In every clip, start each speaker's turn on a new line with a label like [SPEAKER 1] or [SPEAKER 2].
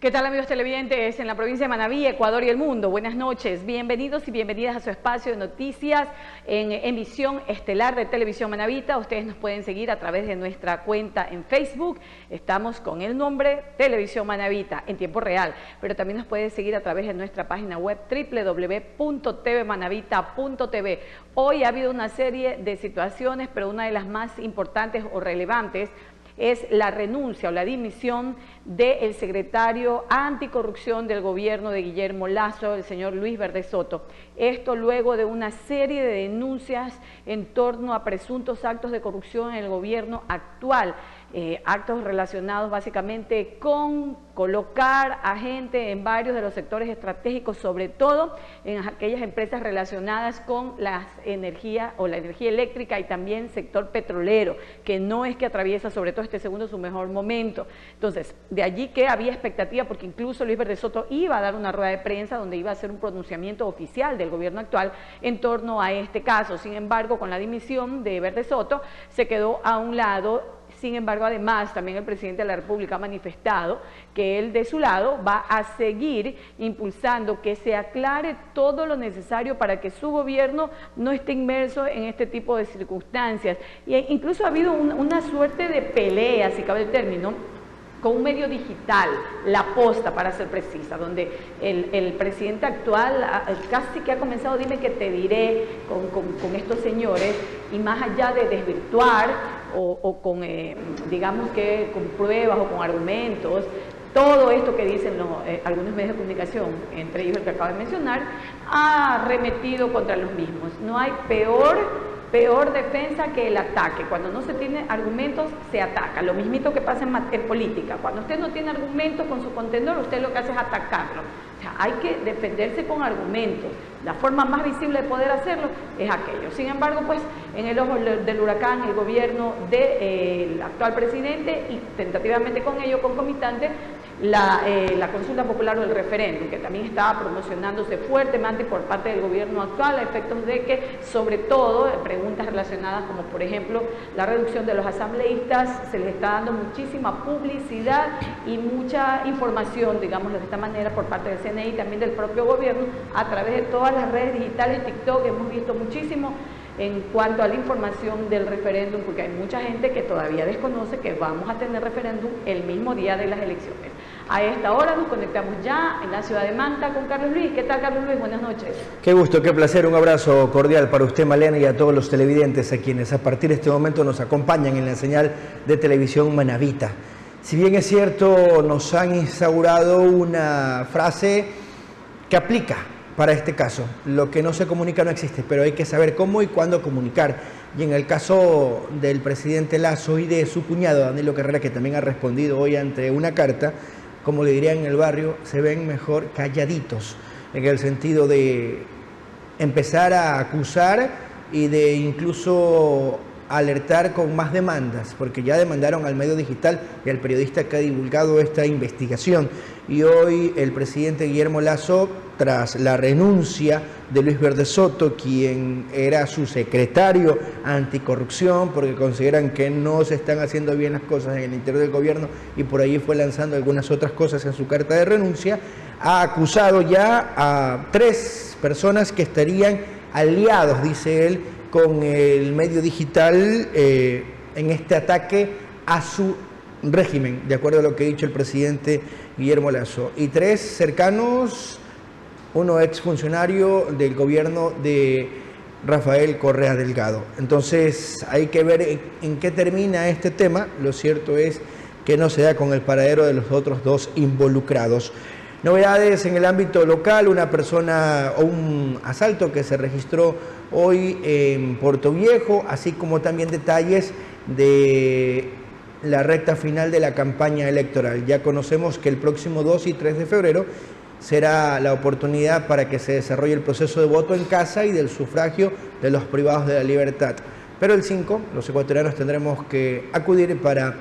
[SPEAKER 1] ¿Qué tal, amigos televidentes en la provincia de Manabí, Ecuador y el mundo? Buenas noches, bienvenidos y bienvenidas a su espacio de noticias en emisión estelar de Televisión Manabita. Ustedes nos pueden seguir a través de nuestra cuenta en Facebook. Estamos con el nombre Televisión Manabita en tiempo real, pero también nos pueden seguir a través de nuestra página web www.tvmanabita.tv. Hoy ha habido una serie de situaciones, pero una de las más importantes o relevantes es la renuncia o la dimisión del secretario anticorrupción del gobierno de Guillermo Lasso, el señor Luis Verde Soto. Esto luego de una serie de denuncias en torno a presuntos actos de corrupción en el gobierno actual, actos relacionados básicamente con colocar a gente en varios de los sectores estratégicos, sobre todo en aquellas empresas relacionadas con las energías o la energía eléctrica y también sector petrolero, que no es que atraviesa sobre todo este segundo su mejor momento. Entonces, de allí que había expectativa, porque incluso Luis Verde Soto iba a dar una rueda de prensa donde iba a hacer un pronunciamiento oficial del gobierno actual en torno a este caso. Sin embargo, con la dimisión de Verde Soto se quedó a un lado. Sin embargo, además, también el presidente de la República ha manifestado que él, de su lado, va a seguir impulsando que se aclare todo lo necesario para que su gobierno no esté inmerso en este tipo de circunstancias. E incluso ha habido una suerte de pelea, si cabe el término, con un medio digital, La Posta, para ser precisa, donde el presidente actual casi que ha comenzado, dime que te diré, con estos señores, y más allá de desvirtuar o con, digamos que con pruebas o con argumentos, todo esto que dicen algunos medios de comunicación, entre ellos el que acabo de mencionar, ha arremetido contra los mismos. No hay peor defensa que el ataque. Cuando no se tiene argumentos, se ataca. Lo mismito que pasa en política. Cuando usted no tiene argumentos con su contendor, usted lo que hace es atacarlo. O sea, hay que defenderse con argumentos. La forma más visible de poder hacerlo es aquello. Sin embargo, pues, en el ojo del huracán, el gobierno del actual presidente y tentativamente con ello concomitante, la consulta popular o el referéndum, que también estaba promocionándose fuertemente por parte del gobierno actual, a efectos de que, sobre todo, preguntas relacionadas como, por ejemplo, la reducción de los asambleístas, se les está dando muchísima publicidad y mucha información, digámoslo de esta manera, por parte del CNI y también del propio gobierno, a través de todas las redes digitales, TikTok, hemos visto muchísimo en cuanto a la información del referéndum, porque hay mucha gente que todavía desconoce que vamos a tener referéndum el mismo día de las elecciones. A esta hora nos conectamos ya en la ciudad de Manta con Carlos Luis. ¿Qué tal, Carlos Luis? Buenas noches.
[SPEAKER 2] Qué gusto, qué placer. Un abrazo cordial para usted, Malena, y a todos los televidentes a quienes a partir de este momento nos acompañan en la señal de Televisión Manabita. Si bien es cierto, nos han instaurado una frase que aplica para este caso. Lo que no se comunica no existe, pero hay que saber cómo y cuándo comunicar. Y en el caso del presidente Lasso y de su cuñado, Danilo Carrera, que también ha respondido hoy ante una carta, como le dirían en el barrio, se ven mejor calladitos, en el sentido de empezar a acusar y de incluso alertar con más demandas, porque ya demandaron al medio digital y al periodista que ha divulgado esta investigación. Y hoy el presidente Guillermo Lasso, tras la renuncia de Luis Verde Soto, quien era su secretario anticorrupción, porque consideran que no se están haciendo bien las cosas en el interior del gobierno y por ahí fue lanzando algunas otras cosas en su carta de renuncia, ha acusado ya a 3 personas que estarían aliados, dice él, con el medio digital en este ataque a su régimen, de acuerdo a lo que ha dicho el presidente Guillermo Lasso. Y 3 cercanos, uno exfuncionario del gobierno de Rafael Correa Delgado. Entonces hay que ver en qué termina este tema. Lo cierto es que no se da con el paradero de los otros 2 involucrados. Novedades en el ámbito local, una persona o un asalto que se registró hoy en Puerto Viejo, así como también detalles de la recta final de la campaña electoral. Ya conocemos que el próximo 2 y 3 de febrero será la oportunidad para que se desarrolle el proceso de voto en casa y del sufragio de los privados de la libertad. Pero el 5, los ecuatorianos tendremos que acudir para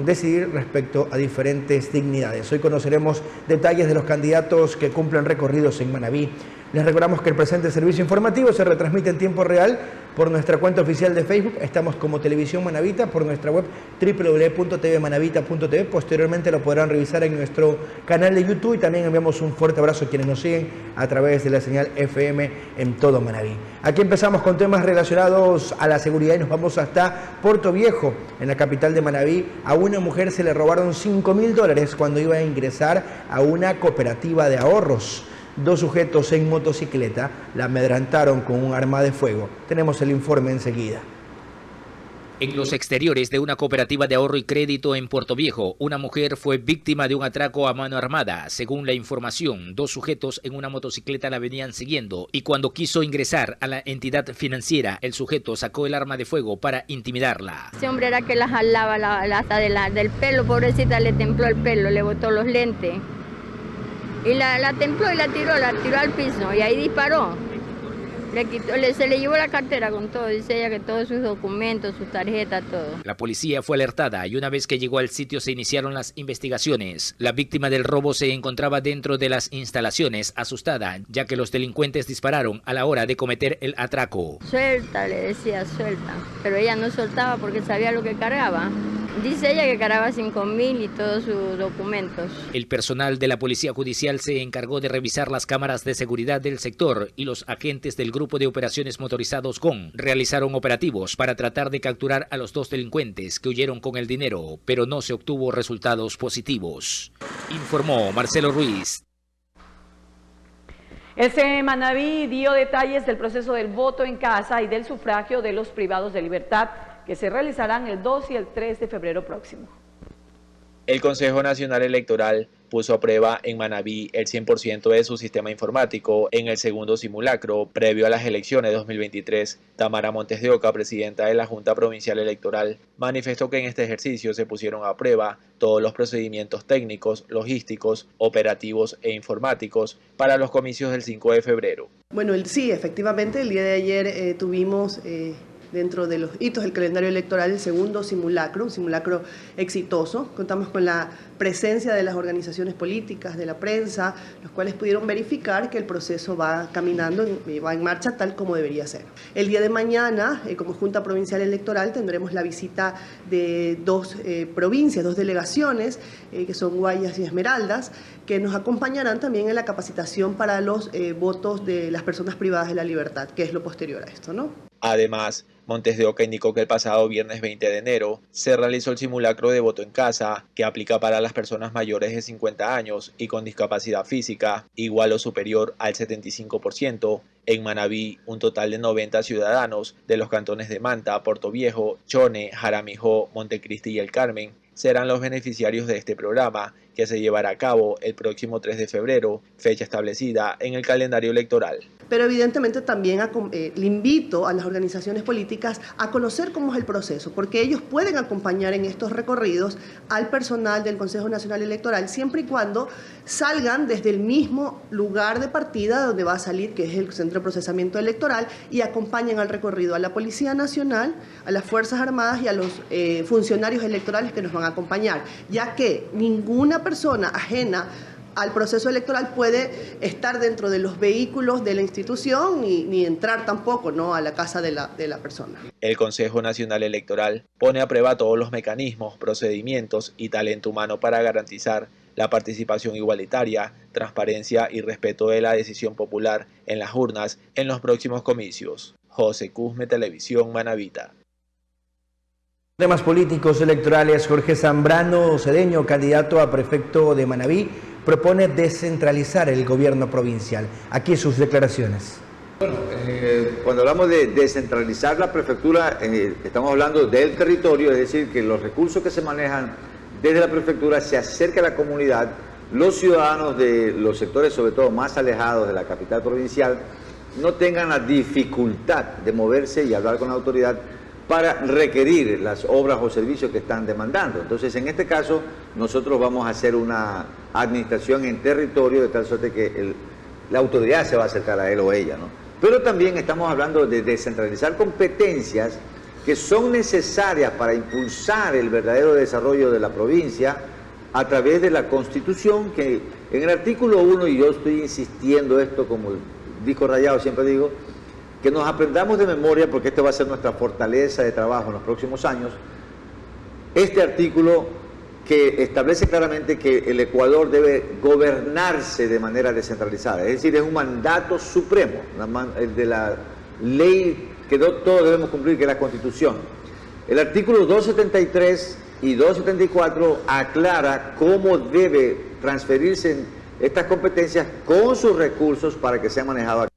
[SPEAKER 2] decidir respecto a diferentes dignidades. Hoy conoceremos detalles de los candidatos que cumplen recorridos en Manabí. Les recordamos que el presente servicio informativo se retransmite en tiempo real por nuestra cuenta oficial de Facebook. Estamos como Televisión Manavita, por nuestra web www.tvmanavita.tv. Posteriormente lo podrán revisar en nuestro canal de YouTube y también enviamos un fuerte abrazo a quienes nos siguen a través de la señal FM en todo Manaví. Aquí empezamos con temas relacionados a la seguridad y nos vamos hasta Puerto Viejo, en la capital de Manaví. A una mujer se le robaron $5.000 cuando iba a ingresar a una cooperativa de ahorros. 2 sujetos en motocicleta la amedrentaron con un arma de fuego. Tenemos el informe enseguida.
[SPEAKER 3] En los exteriores de una cooperativa de ahorro y crédito en Puerto Viejo, una mujer fue víctima de un atraco a mano armada. Según la información, 2 sujetos en una motocicleta la venían siguiendo y cuando quiso ingresar a la entidad financiera, el sujeto sacó el arma de fuego para intimidarla.
[SPEAKER 4] Ese hombre era que la jalaba hasta del pelo, pobrecita, le templó el pelo, le botó los lentes. Y la templó y la tiró al piso y ahí disparó. Se le llevó la cartera con todo, dice ella que todos sus documentos, sus tarjetas, todo.
[SPEAKER 3] La policía fue alertada y una vez que llegó al sitio se iniciaron las investigaciones. La víctima del robo se encontraba dentro de las instalaciones asustada, ya que los delincuentes dispararon a la hora de cometer el atraco.
[SPEAKER 4] Suelta, le decía, suelta. Pero ella no soltaba porque sabía lo que cargaba. Dice ella que cargaba 5.000 y todos sus documentos.
[SPEAKER 3] El personal de la Policía Judicial se encargó de revisar las cámaras de seguridad del sector y los agentes del Grupo de Operaciones Motorizados GON realizaron operativos para tratar de capturar a los 2 delincuentes que huyeron con el dinero, pero no se obtuvo resultados positivos. Informó Marcelo Ruiz.
[SPEAKER 1] El CNE Manaví dio detalles del proceso del voto en casa y del sufragio de los privados de libertad, que se realizarán el 2 y el 3 de febrero próximo.
[SPEAKER 5] El Consejo Nacional Electoral puso a prueba en Manaví el 100% de su sistema informático en el segundo simulacro previo a las elecciones de 2023. Tamara Montes de Oca, presidenta de la Junta Provincial Electoral, manifestó que en este ejercicio se pusieron a prueba todos los procedimientos técnicos, logísticos, operativos e informáticos para los comicios del 5 de febrero.
[SPEAKER 6] Bueno, sí, efectivamente, el día de ayer tuvimos dentro de los hitos del calendario electoral el segundo simulacro, un simulacro exitoso. Contamos con la presencia de las organizaciones políticas, de la prensa, los cuales pudieron verificar que el proceso va caminando, va en marcha tal como debería ser. El día de mañana, como Junta Provincial Electoral, tendremos la visita de 2 provincias, 2 delegaciones, que son Guayas y Esmeraldas, que nos acompañarán también en la capacitación para los votos de las personas privadas de la libertad, que es lo posterior a esto, ¿no?
[SPEAKER 5] Además, Montes de Oca indicó que el pasado viernes 20 de enero se realizó el simulacro de voto en casa, que aplica para las personas mayores de 50 años y con discapacidad física, igual o superior al 75%. En Manaví, un total de 90 ciudadanos de los cantones de Manta, Puerto Viejo, Chone, Jaramijó, Montecristi y El Carmen serán los beneficiarios de este programa, que se llevará a cabo el próximo 3 de febrero, fecha establecida en el calendario electoral.
[SPEAKER 6] Pero evidentemente también le invito a las organizaciones políticas a conocer cómo es el proceso, porque ellos pueden acompañar en estos recorridos al personal del Consejo Nacional Electoral, siempre y cuando salgan desde el mismo lugar de partida donde va a salir, que es el Centro de Procesamiento Electoral, y acompañen al recorrido a la Policía Nacional, a las Fuerzas Armadas y a los funcionarios electorales que nos van a acompañar, ya que ninguna persona ajena al proceso electoral puede estar dentro de los vehículos de la institución ni entrar tampoco, ¿no?, a la casa de la persona.
[SPEAKER 5] El Consejo Nacional Electoral pone a prueba todos los mecanismos, procedimientos y talento humano para garantizar la participación igualitaria, transparencia y respeto de la decisión popular en las urnas en los próximos comicios. José Cusme, Televisión Manavita.
[SPEAKER 2] Temas políticos electorales. Jorge Zambrano Cedeño, candidato a prefecto de Manaví, propone descentralizar el gobierno provincial. Aquí sus declaraciones.
[SPEAKER 7] Bueno, cuando hablamos de descentralizar la prefectura, estamos hablando del territorio, es decir, que los recursos que se manejan desde la prefectura se acerca a la comunidad, los ciudadanos de los sectores, sobre todo más alejados de la capital provincial, no tengan la dificultad de moverse y hablar con la autoridad para requerir las obras o servicios que están demandando. Entonces, en este caso, nosotros vamos a hacer una administración en territorio de tal suerte que la autoridad se va a acercar a él o ella, ¿no? Pero también estamos hablando de descentralizar competencias que son necesarias para impulsar el verdadero desarrollo de la provincia a través de la Constitución, que en el artículo 1, y yo estoy insistiendo esto como disco rayado, siempre digo, que nos aprendamos de memoria, porque esto va a ser nuestra fortaleza de trabajo en los próximos años, este artículo que establece claramente que el Ecuador debe gobernarse de manera descentralizada, es decir, es un mandato supremo, el de la ley que todos debemos cumplir, que es la Constitución. El artículo 273 y 274 aclara cómo debe transferirse estas competencias con sus recursos para que sean manejadas.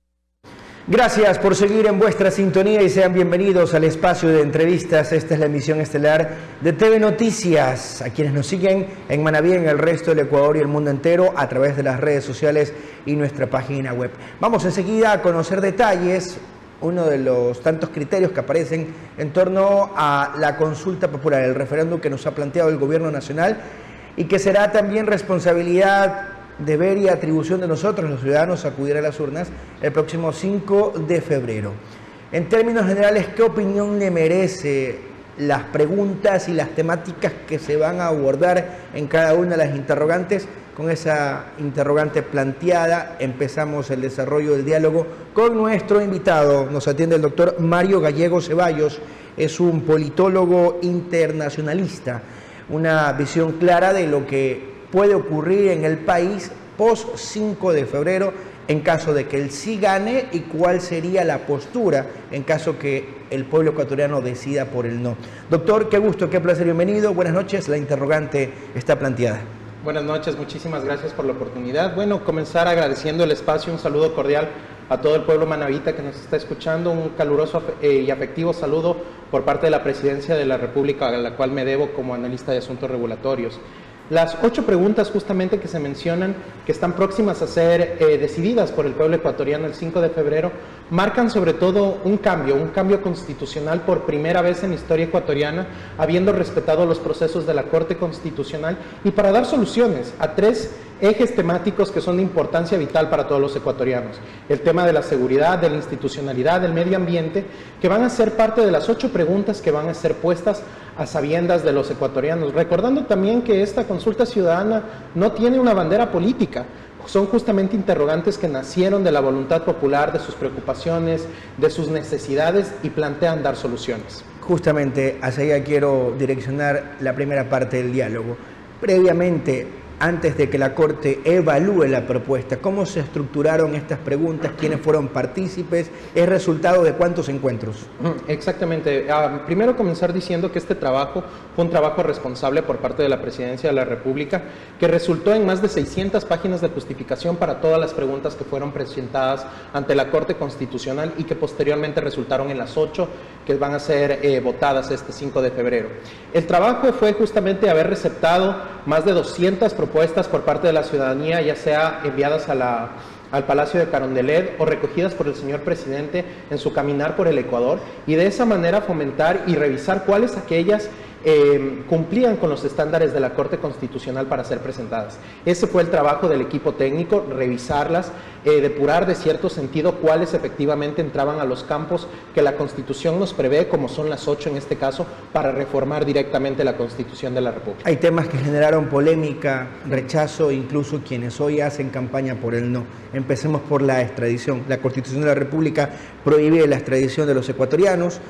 [SPEAKER 2] Gracias por seguir en vuestra sintonía y sean bienvenidos al espacio de entrevistas. Esta es la emisión estelar de TV Noticias. A quienes nos siguen en Manaví, en el resto del Ecuador y el mundo entero, a través de las redes sociales y nuestra página web. Vamos enseguida a conocer detalles, uno de los tantos criterios que aparecen en torno a la consulta popular, el referéndum que nos ha planteado el Gobierno Nacional y que será también responsabilidad, deber y atribución de nosotros, los ciudadanos, acudir a las urnas el próximo 5 de febrero. En términos generales, ¿qué opinión le merece las preguntas y las temáticas que se van a abordar en cada una de las interrogantes? Con esa interrogante planteada, empezamos el desarrollo del diálogo con nuestro invitado. Nos atiende el doctor Mario Gallego Ceballos, es un politólogo internacionalista, una visión clara de lo que puede ocurrir en el país post 5 de febrero en caso de que él sí gane y cuál sería la postura en caso que el pueblo ecuatoriano decida por el no. Doctor, qué gusto, qué placer, bienvenido. Buenas noches, la interrogante está planteada.
[SPEAKER 8] Buenas noches, muchísimas gracias por la oportunidad. Bueno, comenzar agradeciendo el espacio, un saludo cordial a todo el pueblo manavita que nos está escuchando, un caluroso y afectivo saludo por parte de la Presidencia de la República, a la cual me debo como analista de asuntos regulatorios. Las 8 preguntas justamente que se mencionan, que están próximas a ser decididas por el pueblo ecuatoriano el 5 de febrero, marcan sobre todo un cambio constitucional por primera vez en la historia ecuatoriana, habiendo respetado los procesos de la Corte Constitucional y para dar soluciones a 3 ejes temáticos que son de importancia vital para todos los ecuatorianos. El tema de la seguridad, de la institucionalidad, del medio ambiente, que van a ser parte de las 8 preguntas que van a ser puestas a sabiendas de los ecuatorianos. Recordando también que esta consulta ciudadana no tiene una bandera política, son justamente interrogantes que nacieron de la voluntad popular, de sus preocupaciones, de sus necesidades y plantean dar soluciones.
[SPEAKER 2] Justamente hacia allá quiero direccionar la primera parte del diálogo. Previamente, antes de que la Corte evalúe la propuesta, ¿cómo se estructuraron estas preguntas? ¿Quiénes fueron partícipes? ¿Es resultado de cuántos encuentros?
[SPEAKER 8] Exactamente. Primero comenzar diciendo que este trabajo fue un trabajo responsable por parte de la Presidencia de la República, que resultó en más de 600 páginas de justificación para todas las preguntas que fueron presentadas ante la Corte Constitucional y que posteriormente resultaron en las 8 que van a ser votadas este 5 de febrero. El trabajo fue justamente haber receptado más de 200 propuestas por parte de la ciudadanía, ya sea enviadas al Palacio de Carondelet o recogidas por el señor presidente en su caminar por el Ecuador, y de esa manera fomentar y revisar cuáles aquellas cumplían con los estándares de la Corte Constitucional para ser presentadas. Ese fue el trabajo del equipo técnico, revisarlas, depurar de cierto sentido cuáles efectivamente entraban a los campos que la Constitución nos prevé, como son las 8 en este caso, para reformar directamente la Constitución de la República.
[SPEAKER 2] Hay temas que generaron polémica, rechazo, incluso quienes hoy hacen campaña por el no. Empecemos por la extradición. La Constitución de la República prohíbe la extradición de los ecuatorianos,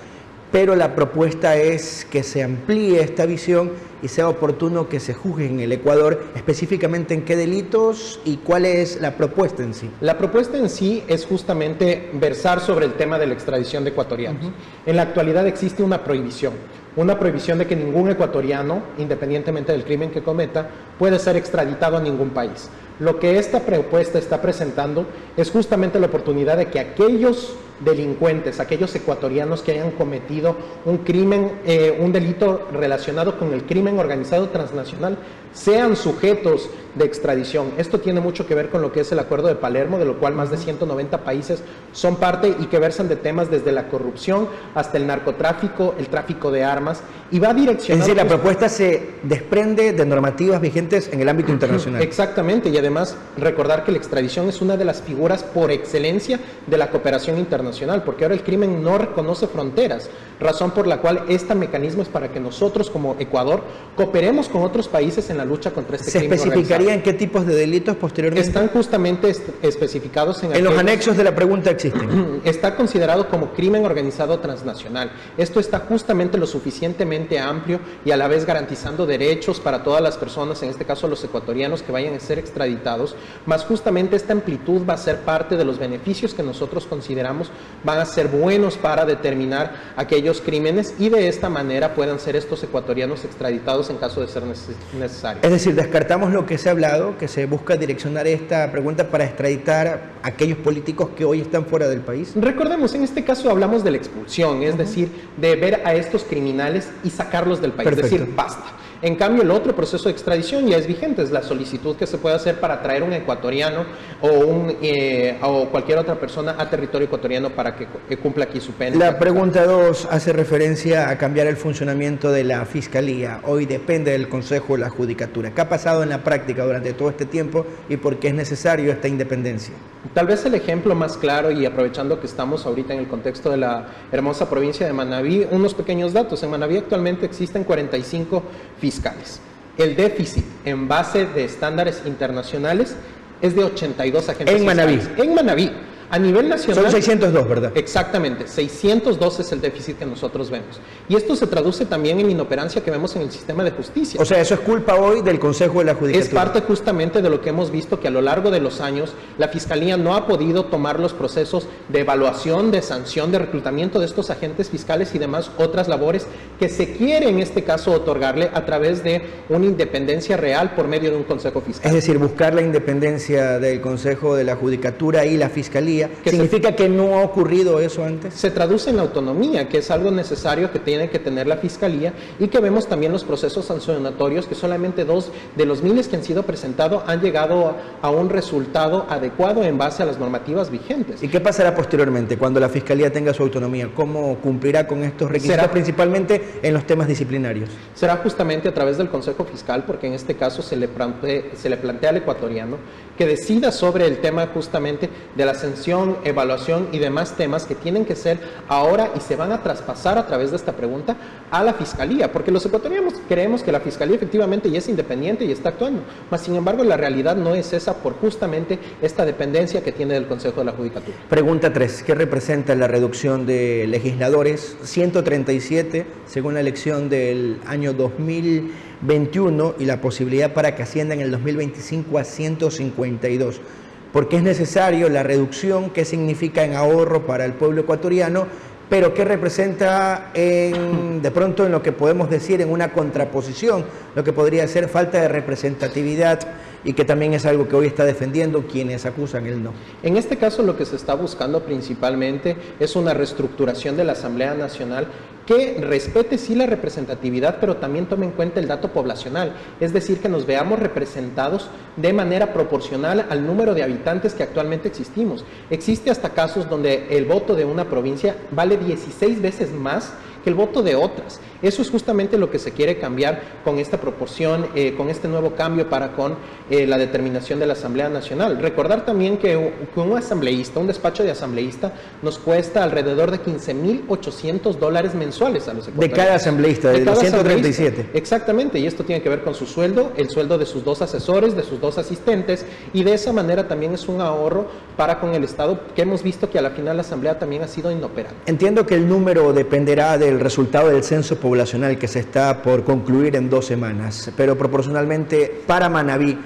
[SPEAKER 2] pero la propuesta es que se amplíe esta visión y sea oportuno que se juzgue en el Ecuador, específicamente en qué delitos y cuál es la propuesta en sí.
[SPEAKER 8] La propuesta en sí es justamente versar sobre el tema de la extradición de ecuatorianos. En la actualidad existe una prohibición de que ningún ecuatoriano, independientemente del crimen que cometa, puede ser extraditado a ningún país. Lo que esta propuesta está presentando es justamente la oportunidad de que aquellos delincuentes, aquellos ecuatorianos que hayan cometido un crimen, un delito relacionado con el crimen organizado transnacional, sean sujetos de extradición. Esto tiene mucho que ver con lo que es el Acuerdo de Palermo, de lo cual más de 190 países son parte y que versan de temas desde la corrupción hasta el narcotráfico, el tráfico de armas, y va direccionado...
[SPEAKER 2] Es decir, la propuesta se desprende de normativas vigentes en el ámbito internacional.
[SPEAKER 8] Exactamente, y además recordar que la extradición es una de las figuras por excelencia de la cooperación internacional, porque ahora el crimen no reconoce fronteras, razón por la cual este mecanismo es para que nosotros como Ecuador cooperemos con otros países en la lucha contra este crimen organizado.
[SPEAKER 2] ¿Serían qué tipos de delitos posteriormente?
[SPEAKER 8] Están justamente especificados en
[SPEAKER 2] los anexos de la pregunta existen.
[SPEAKER 8] Está considerado como crimen organizado transnacional. Esto está justamente lo suficientemente amplio y a la vez garantizando derechos para todas las personas, en este caso los ecuatorianos que vayan a ser extraditados, más justamente esta amplitud va a ser parte de los beneficios que nosotros consideramos van a ser buenos para determinar aquellos crímenes y de esta manera puedan ser estos ecuatorianos extraditados en caso de ser necesario.
[SPEAKER 2] Es decir, descartamos lo que se ha hablado, que se busca direccionar esta pregunta para extraditar a aquellos políticos que hoy están fuera del país.
[SPEAKER 8] Recordemos, en este caso hablamos de la expulsión, es decir, de ver a estos criminales y sacarlos del país,
[SPEAKER 2] Perfecto.
[SPEAKER 8] es decir, basta. En cambio, el otro proceso de extradición ya es vigente, es la solicitud que se puede hacer para traer un ecuatoriano o cualquier otra persona a territorio ecuatoriano para que cumpla aquí su pena.
[SPEAKER 2] La pregunta 2 hace referencia a cambiar el funcionamiento de la Fiscalía. Hoy depende del Consejo de la Judicatura. ¿Qué ha pasado en la práctica durante todo este tiempo y por qué es necesario esta independencia?
[SPEAKER 8] Tal vez el ejemplo más claro, y aprovechando que estamos ahorita en el contexto de la hermosa provincia de Manabí, unos pequeños datos. En Manabí actualmente existen 45 fiscales. El déficit en base de estándares internacionales es de 82 agentes
[SPEAKER 2] en
[SPEAKER 8] fiscales.
[SPEAKER 2] Manabí.
[SPEAKER 8] En Manabí. A nivel nacional...
[SPEAKER 2] Son 602, ¿verdad?
[SPEAKER 8] Exactamente, 602 es el déficit que nosotros vemos. Y esto se traduce también en inoperancia que vemos en el sistema de justicia.
[SPEAKER 2] O sea, eso es culpa hoy del Consejo de la Judicatura.
[SPEAKER 8] Es parte justamente de lo que hemos visto, que a lo largo de los años la Fiscalía no ha podido tomar los procesos de evaluación, de sanción, de reclutamiento de estos agentes fiscales y demás otras labores que se quiere en este caso otorgarle a través de una independencia real por medio de un Consejo Fiscal.
[SPEAKER 2] Es decir, buscar la independencia del Consejo de la Judicatura y la Fiscalía. ¿Significa que no ha ocurrido eso antes?
[SPEAKER 8] Se traduce en la autonomía, que es algo necesario que tiene que tener la Fiscalía, y que vemos también los procesos sancionatorios, que solamente 2 de los miles que han sido presentados han llegado a un resultado adecuado en base a las normativas vigentes.
[SPEAKER 2] ¿Y qué pasará posteriormente cuando la Fiscalía tenga su autonomía? ¿Cómo cumplirá con estos requisitos, principalmente en los temas disciplinarios?
[SPEAKER 8] Será justamente a través del Consejo Fiscal, porque en este caso se le plantea al ecuatoriano que decida sobre el tema justamente de la sanción, evaluación y demás temas que tienen que ser ahora y se van a traspasar a través de esta pregunta a la Fiscalía, porque los ecuatorianos creemos que la Fiscalía efectivamente ya es independiente y está actuando, mas sin embargo la realidad no es esa por justamente esta dependencia que tiene del Consejo de la Judicatura.
[SPEAKER 2] Pregunta 3, ¿qué representa la reducción de legisladores? 137 según la elección del año 2021 y la posibilidad para que asciendan en el 2025 a 152. ¿Por qué es necesario la reducción? ¿Qué significa en ahorro para el pueblo ecuatoriano? Pero ¿qué representa de pronto en lo que podemos decir en una contraposición? Lo que podría ser falta de representatividad y que también es algo que hoy está defendiendo quienes acusan el no.
[SPEAKER 8] En este caso lo que se está buscando principalmente es una reestructuración de la Asamblea Nacional que respete sí la representatividad, pero también tome en cuenta el dato poblacional, es decir, que nos veamos representados de manera proporcional al número de habitantes que actualmente existimos. Existe hasta casos donde el voto de una provincia vale 16 veces más que el voto de otras. Eso es justamente lo que se quiere cambiar con esta proporción, con este nuevo cambio para con la determinación de la Asamblea Nacional. Recordar también que un asambleísta, un despacho de asambleísta, nos cuesta alrededor de $15,800 mensuales a los ecuatorianos.
[SPEAKER 2] De cada asambleísta, de los 137.
[SPEAKER 8] Exactamente, y esto tiene que ver con su sueldo, el sueldo de sus 2 asesores, de sus 2 asistentes, y de esa manera también es un ahorro para con el Estado, que hemos visto que a la final la Asamblea también ha sido inoperante.
[SPEAKER 2] Entiendo que el número dependerá del resultado del censo poblacional que se está por concluir en 2 semanas, pero proporcionalmente para Manabí,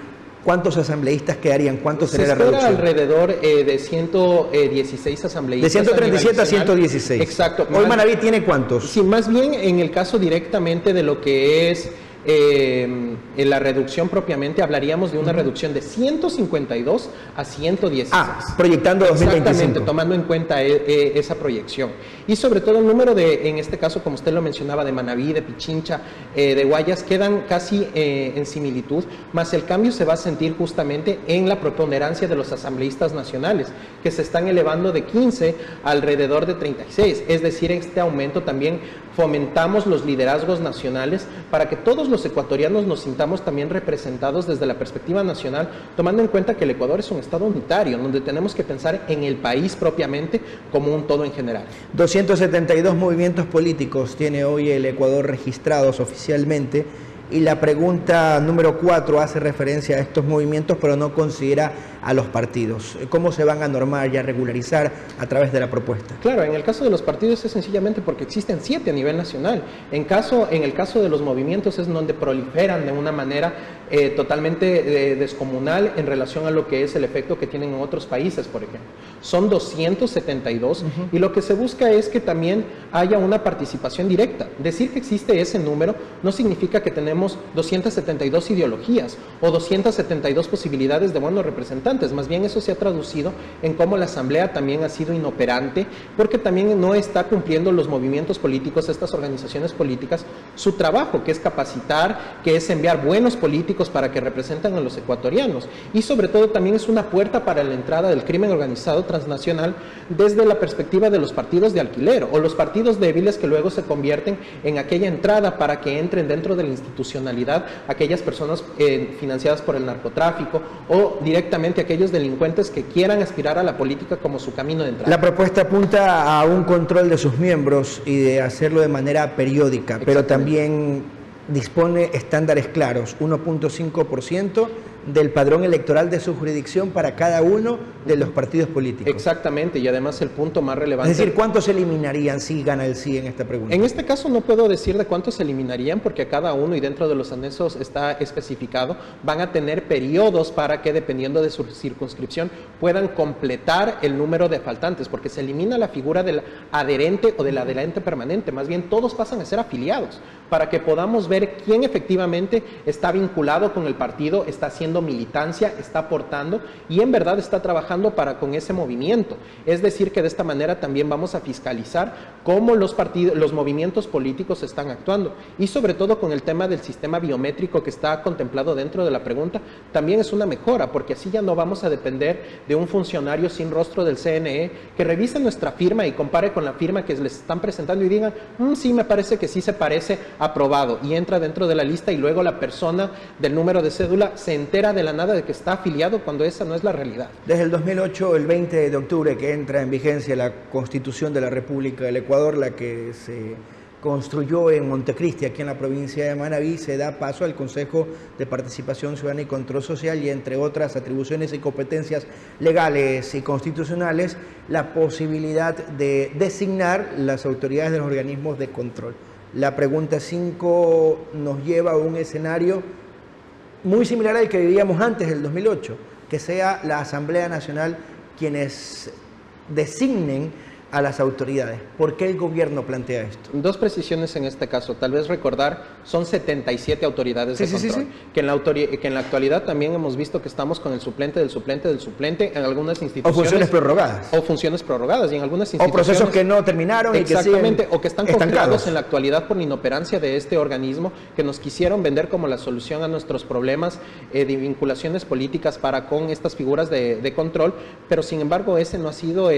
[SPEAKER 2] ¿cuántos asambleístas quedarían? ¿Cuánto sería la reducción?
[SPEAKER 8] Se espera alrededor de 116 asambleístas.
[SPEAKER 2] De 137 a 116.
[SPEAKER 8] Exacto.
[SPEAKER 2] ¿Hoy Manabí tiene cuántos?
[SPEAKER 8] Sí, más bien en el caso directamente de lo que es en la reducción propiamente, hablaríamos de una reducción de 152 a 116.
[SPEAKER 2] Proyectando 2025.
[SPEAKER 8] Exactamente, tomando en cuenta esa proyección. Y sobre todo el número de, en este caso, como usted lo mencionaba, de Manabí, de Pichincha, de Guayas, quedan casi en similitud, más el cambio se va a sentir justamente en la preponderancia de los asambleístas nacionales, que se están elevando de 15 alrededor de 36. Es decir, este aumento también fomentamos los liderazgos nacionales para que todos los ecuatorianos nos sintamos también representados desde la perspectiva nacional, tomando en cuenta que el Ecuador es un estado unitario, donde tenemos que pensar en el país propiamente como un todo en general.
[SPEAKER 2] 272 movimientos políticos tiene hoy el Ecuador registrados oficialmente. Y la pregunta número 4 hace referencia a estos movimientos, pero no considera a los partidos. ¿Cómo se van a normar y a regularizar a través de la propuesta?
[SPEAKER 8] Claro, en el caso de los partidos es sencillamente porque existen 7 a nivel nacional. En el caso de los movimientos es donde proliferan de una manera totalmente descomunal en relación a lo que es el efecto que tienen en otros países, por ejemplo. Son 272 y lo que se busca es que también haya una participación directa. Decir que existe ese número no significa que tenemos 272 ideologías o 272 posibilidades de buenos representantes. Más bien eso se ha traducido en cómo la Asamblea también ha sido inoperante, porque también no está cumpliendo los movimientos políticos, estas organizaciones políticas, su trabajo, que es capacitar, que es enviar buenos políticos para que representen a los ecuatorianos. Y sobre todo también es una puerta para la entrada del crimen organizado transnacional desde la perspectiva de los partidos de alquiler o los partidos débiles que luego se convierten en aquella entrada para que entren dentro de la institucionalidad aquellas personas financiadas por el narcotráfico o directamente aquellos delincuentes que quieran aspirar a la política como su camino de entrada.
[SPEAKER 2] La propuesta apunta a un control de sus miembros y de hacerlo de manera periódica, pero también dispone estándares claros, 1.5% del padrón electoral de su jurisdicción para cada uno de los partidos políticos.
[SPEAKER 8] Exactamente, y además el punto más relevante...
[SPEAKER 2] Es decir, ¿cuántos se eliminarían si gana el sí en esta pregunta?
[SPEAKER 8] En este caso no puedo decir de cuántos se eliminarían porque a cada uno, y dentro de los anexos está especificado, van a tener periodos para que, dependiendo de su circunscripción, puedan completar el número de faltantes, porque se elimina la figura del adherente o del adherente permanente, más bien todos pasan a ser afiliados, para que podamos ver quién efectivamente está vinculado con el partido, está haciendo militancia, está aportando y en verdad está trabajando con ese movimiento. Es decir, que de esta manera también vamos a fiscalizar cómo los movimientos políticos están actuando, y sobre todo con el tema del sistema biométrico que está contemplado dentro de la pregunta, también es una mejora, porque así ya no vamos a depender de un funcionario sin rostro del CNE que revise nuestra firma y compare con la firma que les están presentando y digan, sí, me parece que sí se parece, aprobado, y entra dentro de la lista, y luego la persona del número de cédula se entera de la nada de que está afiliado cuando esa no es la realidad.
[SPEAKER 2] Desde el 2008, el 20 de octubre, que entra en vigencia la Constitución de la República del Ecuador, la que se construyó en Montecristi, aquí en la provincia de Manabí, se da paso al Consejo de Participación Ciudadana y Control Social, y entre otras atribuciones y competencias legales y constitucionales, la posibilidad de designar las autoridades de los organismos de control. La pregunta 5 nos lleva a un escenario muy similar al que vivíamos antes del 2008, que sea la Asamblea Nacional quienes designen a las autoridades. ¿Por qué el gobierno plantea esto?
[SPEAKER 8] Dos precisiones en este caso. Tal vez recordar, son 77 autoridades de control. Que en la actualidad también hemos visto que estamos con el suplente del suplente del suplente en algunas instituciones.
[SPEAKER 2] O funciones prorrogadas.
[SPEAKER 8] O funciones prorrogadas y en algunas instituciones.
[SPEAKER 2] O procesos que no terminaron y que siguen
[SPEAKER 8] o que están congelados en la actualidad por la inoperancia de este organismo, que nos quisieron vender como la solución a nuestros problemas de vinculaciones políticas para con estas figuras de control, pero sin embargo ese no ha sido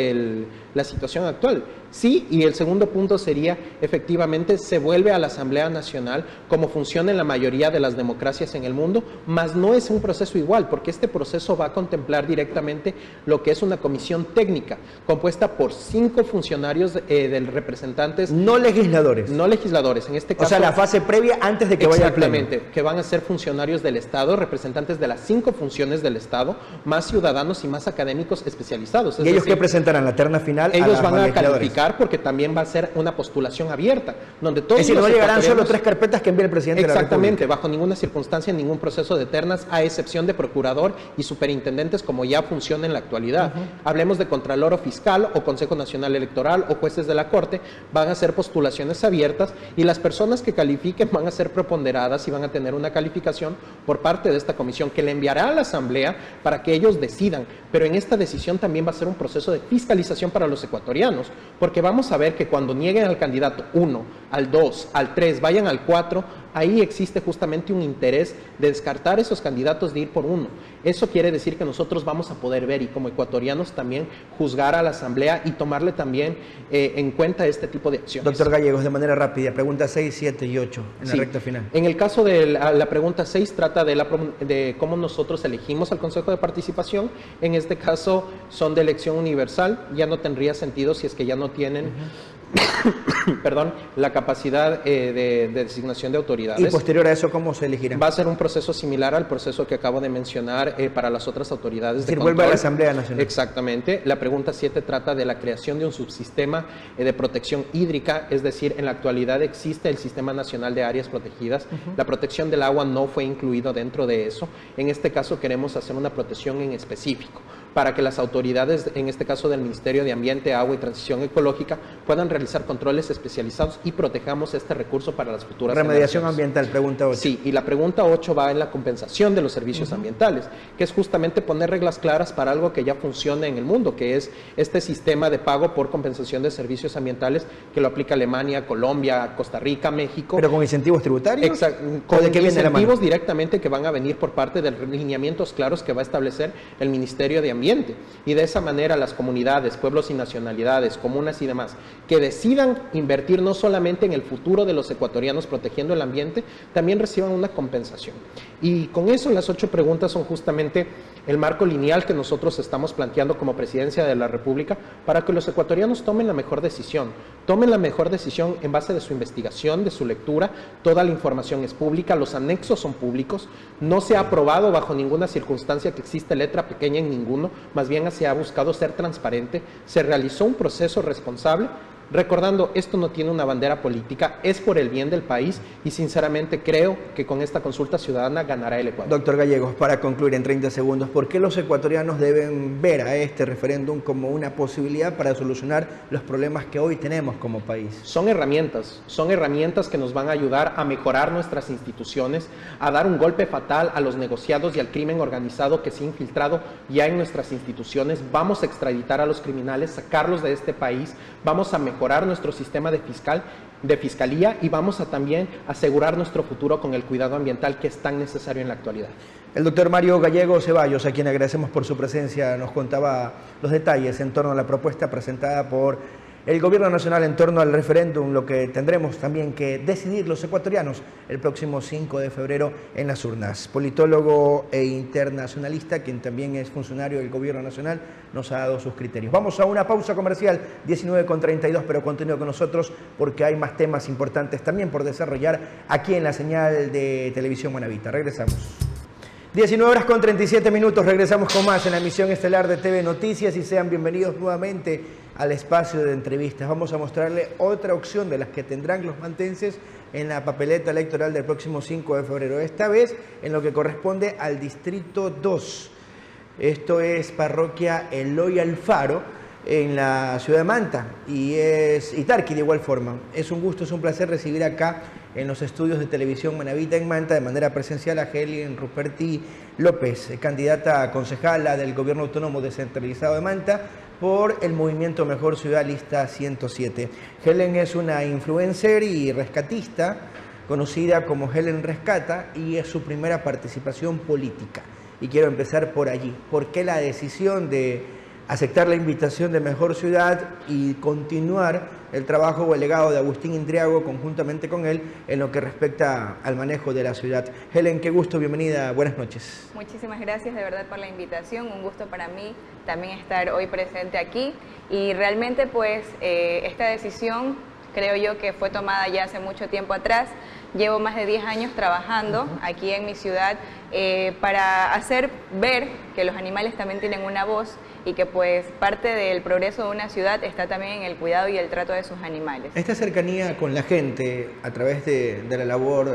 [SPEAKER 8] la situación actual. Sí, y el segundo punto sería, efectivamente, se vuelve a la Asamblea Nacional como funciona en la mayoría de las democracias en el mundo, mas no es un proceso igual, porque este proceso va a contemplar directamente lo que es una comisión técnica, compuesta por 5 funcionarios representantes.
[SPEAKER 2] No legisladores.
[SPEAKER 8] No legisladores, en este caso.
[SPEAKER 2] O sea, la fase previa antes de que vaya al pleno.
[SPEAKER 8] Exactamente, que van a ser funcionarios del Estado, representantes de las 5 funciones del Estado, más ciudadanos y más académicos especializados.
[SPEAKER 2] ¿Y ellos qué presentarán? ¿La terna final?
[SPEAKER 8] Ellos van a calificar porque también va a ser una postulación abierta, donde todos
[SPEAKER 2] es decir, no llegarán solo 3 carpetas que envíe el presidente de la República.
[SPEAKER 8] Exactamente, bajo ninguna circunstancia, ningún proceso de ternas, a excepción de procurador y superintendentes, como ya funciona en la actualidad. Hablemos de contralor o fiscal, o Consejo Nacional Electoral, o jueces de la Corte, van a ser postulaciones abiertas, y las personas que califiquen van a ser preponderadas y van a tener una calificación por parte de esta comisión, que le enviará a la Asamblea para que ellos decidan. Pero en esta decisión también va a ser un proceso de fiscalización para los ecuatorianos, porque vamos a ver que cuando nieguen al candidato 1, al 2, al 3, vayan al 4, ahí existe justamente un interés de descartar esos candidatos, de ir por uno. Eso quiere decir que nosotros vamos a poder ver, y como ecuatorianos también, juzgar a la Asamblea y tomarle también en cuenta este tipo de acciones.
[SPEAKER 2] Doctor Gallegos, de manera rápida, pregunta 6, 7 y 8, en la recta final.
[SPEAKER 8] En el caso de la pregunta 6, trata de cómo nosotros elegimos al Consejo de Participación. En este caso son de elección universal, ya no tendría sentido si es que ya no tienen perdón, la capacidad de designación de autoridades.
[SPEAKER 2] Y posterior a eso, ¿cómo se elegirán?
[SPEAKER 8] Va a ser un proceso similar al proceso que acabo de mencionar para las otras autoridades de control.
[SPEAKER 2] Vuelve a la Asamblea Nacional.
[SPEAKER 8] Exactamente. La pregunta 7 trata de la creación de un subsistema de protección hídrica, es decir, en la actualidad existe el Sistema Nacional de Áreas Protegidas. La protección del agua no fue incluido dentro de eso. En este caso queremos hacer una protección en específico para que las autoridades, en este caso del Ministerio de Ambiente, Agua y Transición Ecológica, puedan realizar controles especializados y protejamos este recurso para las futuras
[SPEAKER 2] Remediación
[SPEAKER 8] generaciones.
[SPEAKER 2] ambiental, pregunta 8.
[SPEAKER 8] Sí, y la pregunta 8 va en la compensación de los servicios ambientales, que es justamente poner reglas claras para algo que ya funciona en el mundo, que es este sistema de pago por compensación de servicios ambientales que lo aplica Alemania, Colombia, Costa Rica, México.
[SPEAKER 2] ¿Pero con incentivos tributarios?
[SPEAKER 8] Exacto,
[SPEAKER 2] con
[SPEAKER 8] de incentivos directamente que van a venir por parte de lineamientos claros que va a establecer el Ministerio de Ambiente. Y de esa manera las comunidades, pueblos y nacionalidades, comunas y demás, que decidan invertir no solamente en el futuro de los ecuatorianos protegiendo el ambiente, también reciban una compensación. Y con eso las 8 preguntas son justamente el marco lineal que nosotros estamos planteando como Presidencia de la República para que los ecuatorianos tomen la mejor decisión. Tomen la mejor decisión en base de su investigación, de su lectura. Toda la información es pública, los anexos son públicos. No se ha aprobado bajo ninguna circunstancia que existe letra pequeña en ninguno, más bien se ha buscado ser transparente. Se realizó un proceso responsable. Recordando, esto no tiene una bandera política, es por el bien del país y sinceramente creo que con esta consulta ciudadana ganará el Ecuador.
[SPEAKER 2] Doctor Gallegos, para concluir en 30 segundos, ¿por qué los ecuatorianos deben ver a este referéndum como una posibilidad para solucionar los problemas que hoy tenemos como país?
[SPEAKER 8] Son herramientas que nos van a ayudar a mejorar nuestras instituciones, a dar un golpe fatal a los negociados y al crimen organizado que se ha infiltrado ya en nuestras instituciones. Vamos a extraditar a los criminales, sacarlos de este país, vamos a mejorar nuestro sistema de fiscalía y vamos a también asegurar nuestro futuro con el cuidado ambiental que es tan necesario en la actualidad.
[SPEAKER 2] El doctor Mario Gallegos Ceballos, a quien agradecemos por su presencia, nos contaba los detalles en torno a la propuesta presentada por el Gobierno Nacional en torno al referéndum, lo que tendremos también que decidir los ecuatorianos el próximo 5 de febrero en las urnas. Politólogo e internacionalista, quien también es funcionario del Gobierno Nacional, nos ha dado sus criterios. Vamos a una pausa comercial, 19:32, pero continúe con nosotros porque hay más temas importantes también por desarrollar aquí en la señal de Televisión Manavita. Regresamos. 19:37, regresamos con más en la emisión estelar de TV Noticias y sean bienvenidos nuevamente al espacio de entrevistas. Vamos a mostrarle otra opción de las que tendrán los mantenses en la papeleta electoral del próximo 5 de febrero, esta vez en lo que corresponde al Distrito 2. Esto es Parroquia Eloy Alfaro, en la ciudad de Manta, y Tarqui de igual forma. Es un gusto, es un placer recibir acá en los estudios de Televisión Manavita en Manta de manera presencial a Helen Ruperti López, candidata a concejala del Gobierno Autónomo Descentralizado de Manta por el movimiento Mejor Ciudad Lista 107. Helen es una influencer y rescatista conocida como Helen Rescata y es su primera participación política. Y quiero empezar por allí. ¿Por qué la decisión de aceptar la invitación de Mejor Ciudad y continuar el trabajo o el legado de Agustín Indriago conjuntamente con él en lo que respecta al manejo de la ciudad? Helen, qué gusto, bienvenida, buenas noches.
[SPEAKER 9] Muchísimas gracias de verdad por la invitación, un gusto para mí también estar hoy presente aquí y realmente pues esta decisión creo yo que fue tomada ya hace mucho tiempo atrás. Llevo más de 10 años trabajando aquí en mi ciudad para hacer ver que los animales también tienen una voz y que pues parte del progreso de una ciudad está también en el cuidado y el trato de sus animales.
[SPEAKER 2] Esta cercanía con la gente a través de la labor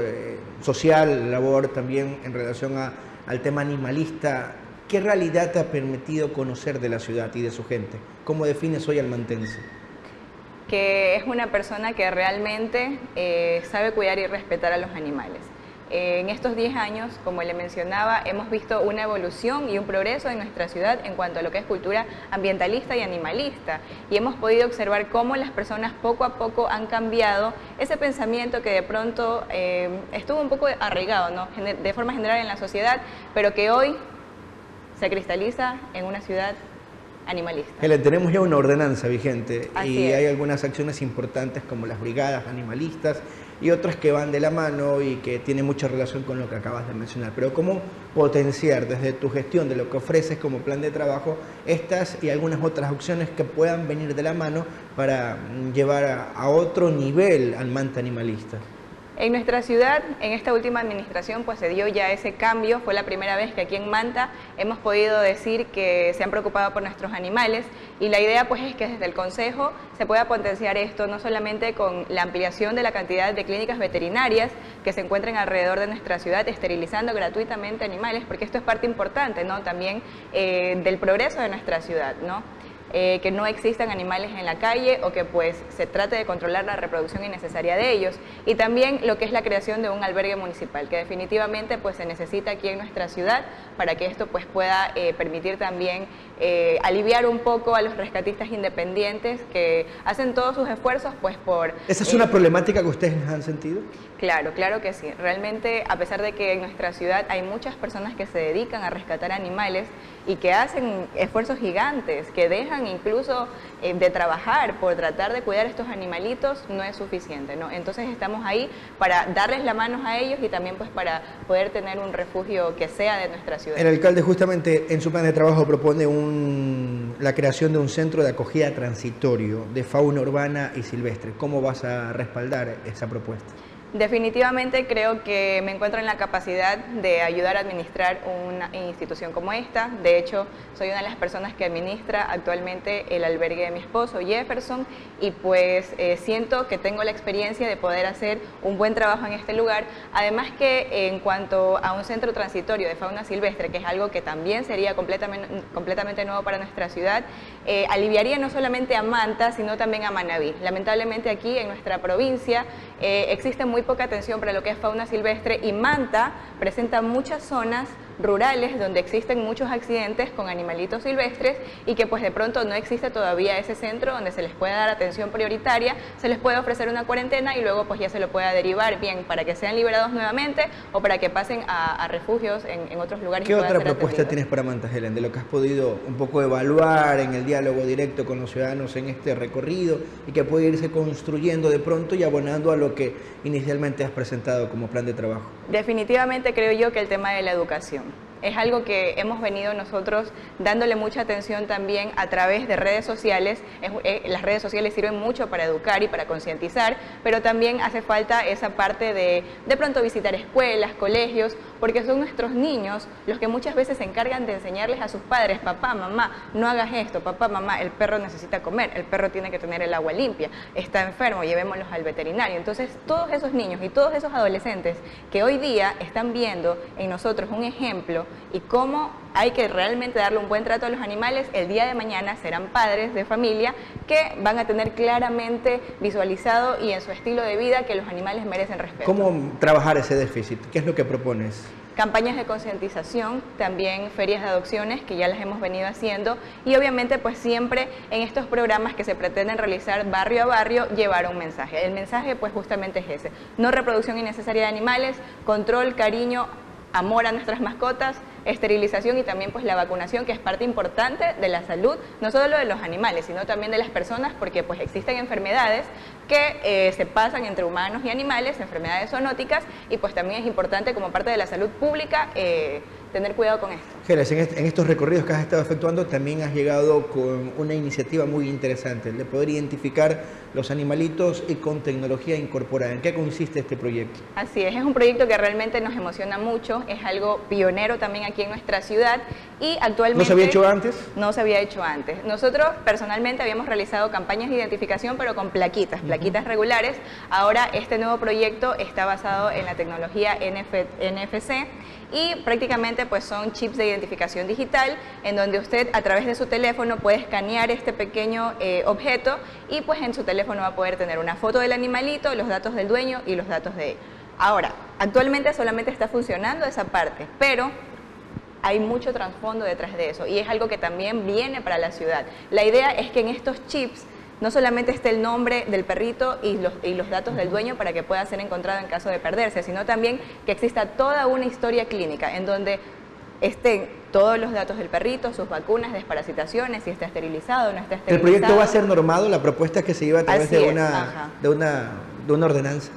[SPEAKER 2] social, la labor también en relación al tema animalista, ¿qué realidad te ha permitido conocer de la ciudad y de su gente? ¿Cómo defines hoy al mantense?
[SPEAKER 9] Que es una persona que realmente sabe cuidar y respetar a los animales. En estos 10 años, como le mencionaba, hemos visto una evolución y un progreso en nuestra ciudad en cuanto a lo que es cultura ambientalista y animalista. Y hemos podido observar cómo las personas poco a poco han cambiado ese pensamiento que de pronto estuvo un poco arraigado, ¿no? De forma general en la sociedad, pero que hoy se cristaliza en una ciudad animalista.
[SPEAKER 2] Helen, tenemos ya una ordenanza vigente.
[SPEAKER 9] Así
[SPEAKER 2] y
[SPEAKER 9] es.
[SPEAKER 2] Hay algunas acciones importantes como las brigadas animalistas y otras que van de la mano y que tienen mucha relación con lo que acabas de mencionar. Pero ¿cómo potenciar desde tu gestión de lo que ofreces como plan de trabajo estas y algunas otras opciones que puedan venir de la mano para llevar a otro nivel al Manta animalista?
[SPEAKER 9] En nuestra ciudad, en esta última administración, pues se dio ya ese cambio. Fue la primera vez que aquí en Manta hemos podido decir que se han preocupado por nuestros animales, y la idea pues es que desde el Consejo se pueda potenciar esto, no solamente con la ampliación de la cantidad de clínicas veterinarias que se encuentren alrededor de nuestra ciudad esterilizando gratuitamente animales, porque esto es parte importante, ¿no?, también del progreso de nuestra ciudad, ¿no? Que no existan animales en la calle o que pues se trate de controlar la reproducción innecesaria de ellos, y también lo que es la creación de un albergue municipal que definitivamente pues se necesita aquí en nuestra ciudad para que esto pues pueda permitir también aliviar un poco a los rescatistas independientes que hacen todos sus esfuerzos pues por...
[SPEAKER 2] ¿Esa es una problemática que ustedes han sentido?
[SPEAKER 9] Claro, claro que sí. Realmente, a pesar de que en nuestra ciudad hay muchas personas que se dedican a rescatar animales y que hacen esfuerzos gigantes, que dejan incluso de trabajar por tratar de cuidar estos animalitos, no es suficiente, ¿no? Entonces estamos ahí para darles la mano a ellos y también pues para poder tener un refugio que sea de nuestra ciudad.
[SPEAKER 2] El alcalde justamente en su plan de trabajo propone la creación de un centro de acogida transitorio de fauna urbana y silvestre. ¿Cómo vas a respaldar esa propuesta?
[SPEAKER 9] Definitivamente creo que me encuentro en la capacidad de ayudar a administrar una institución como esta. De hecho, soy una de las personas que administra actualmente el albergue de mi esposo, Jefferson, y pues siento que tengo la experiencia de poder hacer un buen trabajo en este lugar. Además que en cuanto a un centro transitorio de fauna silvestre, que es algo que también sería completamente nuevo para nuestra ciudad, aliviaría no solamente a Manta, sino también a Manabí. Lamentablemente aquí en nuestra provincia existe muy poca atención para lo que es fauna silvestre, y Manta presenta muchas zonas rurales donde existen muchos accidentes con animalitos silvestres y que pues de pronto no existe todavía ese centro donde se les pueda dar atención prioritaria, se les puede ofrecer una cuarentena y luego pues ya se lo pueda derivar bien para que sean liberados nuevamente o para que pasen a refugios en otros lugares.
[SPEAKER 2] ¿Qué otra propuesta tienes para Manta, Helen, de lo que has podido un poco evaluar en el diálogo directo con los ciudadanos en este recorrido y que puede irse construyendo de pronto y abonando a lo que inicialmente has presentado como plan de trabajo?
[SPEAKER 9] Definitivamente creo yo que el tema de la educación es algo que hemos venido nosotros dándole mucha atención también a través de redes sociales. Las redes sociales sirven mucho para educar y para concientizar, pero también hace falta esa parte de pronto visitar escuelas, colegios, porque son nuestros niños los que muchas veces se encargan de enseñarles a sus padres: papá, mamá, no hagas esto, papá, mamá, el perro necesita comer, el perro tiene que tener el agua limpia, está enfermo, llevémoslos al veterinario. Entonces todos esos niños y todos esos adolescentes que hoy día están viendo en nosotros un ejemplo y cómo hay que realmente darle un buen trato a los animales, el día de mañana serán padres de familia que van a tener claramente visualizado y en su estilo de vida que los animales merecen respeto.
[SPEAKER 2] ¿Cómo trabajar ese déficit? ¿Qué es lo que propones?
[SPEAKER 9] Campañas de concientización, también ferias de adopciones que ya las hemos venido haciendo, y obviamente pues siempre en estos programas que se pretenden realizar barrio a barrio llevar un mensaje. El mensaje pues justamente es ese: no reproducción innecesaria de animales, control, cariño, amor a nuestras mascotas, esterilización y también pues la vacunación, que es parte importante de la salud, no solo de los animales, sino también de las personas, porque pues existen enfermedades que se pasan entre humanos y animales, enfermedades zoonóticas, y pues también es importante como parte de la salud pública tener cuidado con esto.
[SPEAKER 2] Geles, en estos recorridos que has estado efectuando también has llegado con una iniciativa muy interesante, de poder identificar los animalitos y con tecnología incorporada. ¿En qué consiste este proyecto?
[SPEAKER 9] Así es un proyecto que realmente nos emociona mucho, es algo pionero también aquí en nuestra ciudad y actualmente...
[SPEAKER 2] ¿No se había hecho antes?
[SPEAKER 9] No se había hecho antes. Nosotros personalmente habíamos realizado campañas de identificación pero con plaquitas regulares. Ahora este nuevo proyecto está basado en la tecnología NFC y prácticamente pues son chips de identificación digital en donde usted a través de su teléfono puede escanear este pequeño objeto y pues en su teléfono va a poder tener una foto del animalito, los datos del dueño y los datos de él. Ahora, actualmente solamente está funcionando esa parte, pero hay mucho trasfondo detrás de eso y es algo que también viene para la ciudad. La idea es que en estos chips no solamente esté el nombre del perrito y los datos del dueño para que pueda ser encontrado en caso de perderse, sino también que exista toda una historia clínica en donde estén todos los datos del perrito, sus vacunas, desparasitaciones, si está esterilizado o no está esterilizado.
[SPEAKER 2] ¿El proyecto va a ser normado? ¿La propuesta es que se lleva a través de una ordenanza?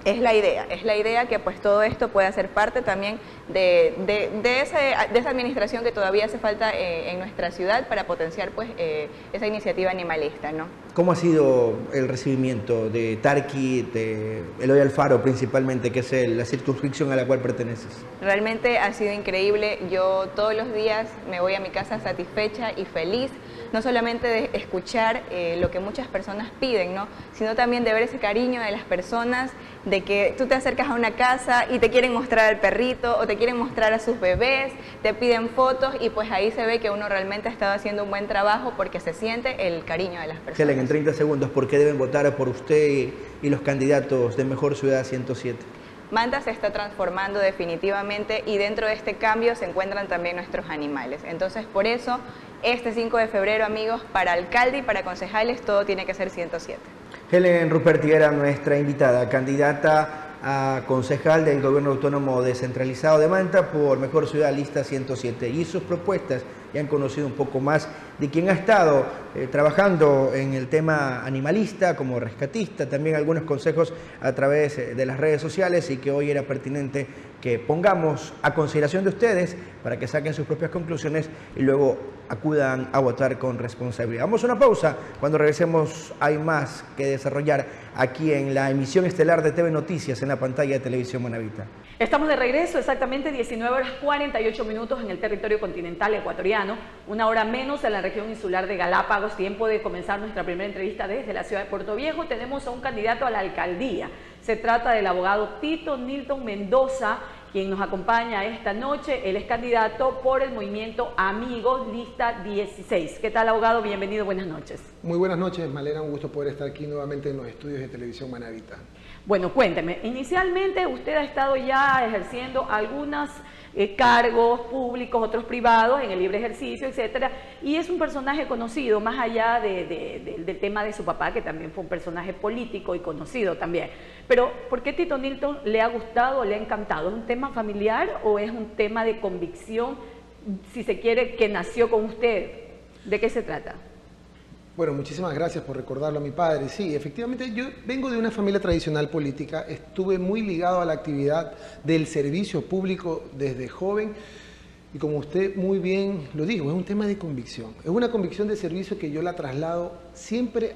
[SPEAKER 9] Es la idea que pues todo esto pueda ser parte también de esa administración que todavía hace falta en nuestra ciudad para potenciar pues esa iniciativa animalista, ¿no?
[SPEAKER 2] ¿Cómo ha sido el recibimiento de Tarqui, de Eloy Alfaro principalmente, que es la circunscripción a la cual perteneces?
[SPEAKER 9] Realmente ha sido increíble. Yo todos los días me voy a mi casa satisfecha y feliz, no solamente de escuchar lo que muchas personas piden, ¿no? Sino también de ver ese cariño de las personas, de que tú te acercas a una casa y te quieren mostrar al perrito o te quieren mostrar a sus bebés, te piden fotos y pues ahí se ve que uno realmente ha estado haciendo un buen trabajo porque se siente el cariño de las personas.
[SPEAKER 2] Helen, en 30 segundos, ¿por qué deben votar por usted y los candidatos de Mejor Ciudad 107?
[SPEAKER 9] Manta se está transformando definitivamente y dentro de este cambio se encuentran también nuestros animales. Entonces, por eso, este 5 de febrero, amigos, para alcalde y para concejales, todo tiene que ser 107.
[SPEAKER 2] Helen Ruperti era nuestra invitada, candidata a concejal del Gobierno Autónomo Descentralizado de Manta por Mejor Ciudad Lista 107. Y sus propuestas ya han conocido un poco más de quien ha estado trabajando en el tema animalista como rescatista, también algunos consejos a través de las redes sociales y que hoy era pertinente que pongamos a consideración de ustedes para que saquen sus propias conclusiones y luego acudan a votar con responsabilidad. Vamos a una pausa. Cuando regresemos hay más que desarrollar aquí en la emisión estelar de TV Noticias en la pantalla de Televisión Manavita.
[SPEAKER 1] Estamos de regreso, exactamente 19:48 en el territorio continental ecuatoriano, una hora menos en la región insular de Galápagos. Tiempo de comenzar nuestra primera entrevista desde la ciudad de Puerto Viejo. Tenemos a un candidato a la alcaldía. Se trata del abogado Tito Nilton Mendoza, quien nos acompaña esta noche. Él es candidato por el movimiento Amigos, lista 16. ¿Qué tal, abogado? Bienvenido, buenas noches.
[SPEAKER 10] Muy buenas noches, Malena. Un gusto poder estar aquí nuevamente en los estudios de Televisión Manavita.
[SPEAKER 1] Bueno, cuénteme, inicialmente usted ha estado ya ejerciendo algunos cargos públicos, otros privados, en el libre ejercicio, etcétera, y es un personaje conocido, más allá del tema de su papá, que también fue un personaje político y conocido también. Pero, ¿por qué Tito Nilton le ha gustado, le ha encantado? ¿Es un tema familiar o es un tema de convicción, si se quiere, que nació con usted? ¿De qué se trata?
[SPEAKER 10] Bueno, muchísimas gracias por recordarlo a mi padre. Sí, efectivamente, yo vengo de una familia tradicional política, estuve muy ligado a la actividad del servicio público desde joven y como usted muy bien lo dijo, es un tema de convicción. Es una convicción de servicio que yo la traslado siempre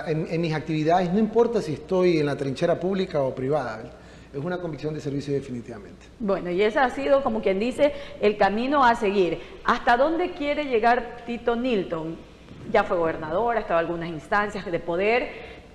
[SPEAKER 10] en mis actividades, no importa si estoy en la trinchera pública o privada. Es una convicción de servicio definitivamente.
[SPEAKER 1] Bueno, y ese ha sido, como quien dice, el camino a seguir. ¿Hasta dónde quiere llegar Tito Nilton? Ya fue gobernador, ha estado en algunas instancias de poder,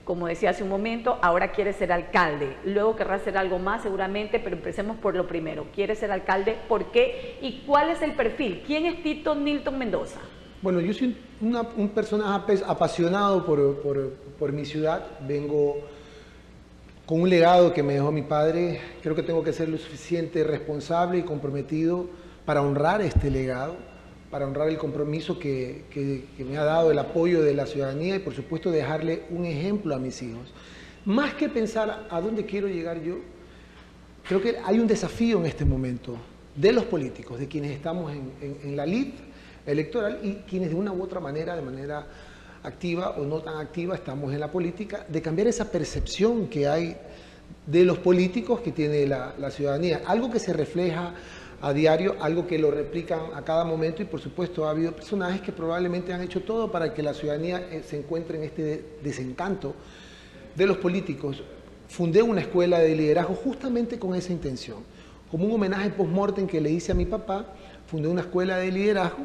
[SPEAKER 1] como decía hace un momento, ahora quiere ser alcalde. Luego querrá hacer algo más seguramente, pero empecemos por lo primero. ¿Quiere ser alcalde? ¿Por qué? ¿Y cuál es el perfil? ¿Quién es Tito Nilton Mendoza?
[SPEAKER 10] Bueno, yo soy un personaje apasionado por mi ciudad. Vengo con un legado que me dejó mi padre. Creo que tengo que ser lo suficiente responsable y comprometido para honrar este legado, para honrar el compromiso que me ha dado el apoyo de la ciudadanía y por supuesto dejarle un ejemplo a mis hijos. Más que pensar a dónde quiero llegar yo, creo que hay un desafío en este momento de los políticos, de quienes estamos en la lid electoral y quienes de una u otra manera, de manera activa o no tan activa, estamos en la política, de cambiar esa percepción que hay de los políticos que tiene la ciudadanía, algo que se refleja a diario, algo que lo replican a cada momento y por supuesto ha habido personajes que probablemente han hecho todo para que la ciudadanía se encuentre en este desencanto de los políticos. Fundé una escuela de liderazgo justamente con esa intención, como un homenaje post-mortem que le hice a mi papá. Fundé una escuela de liderazgo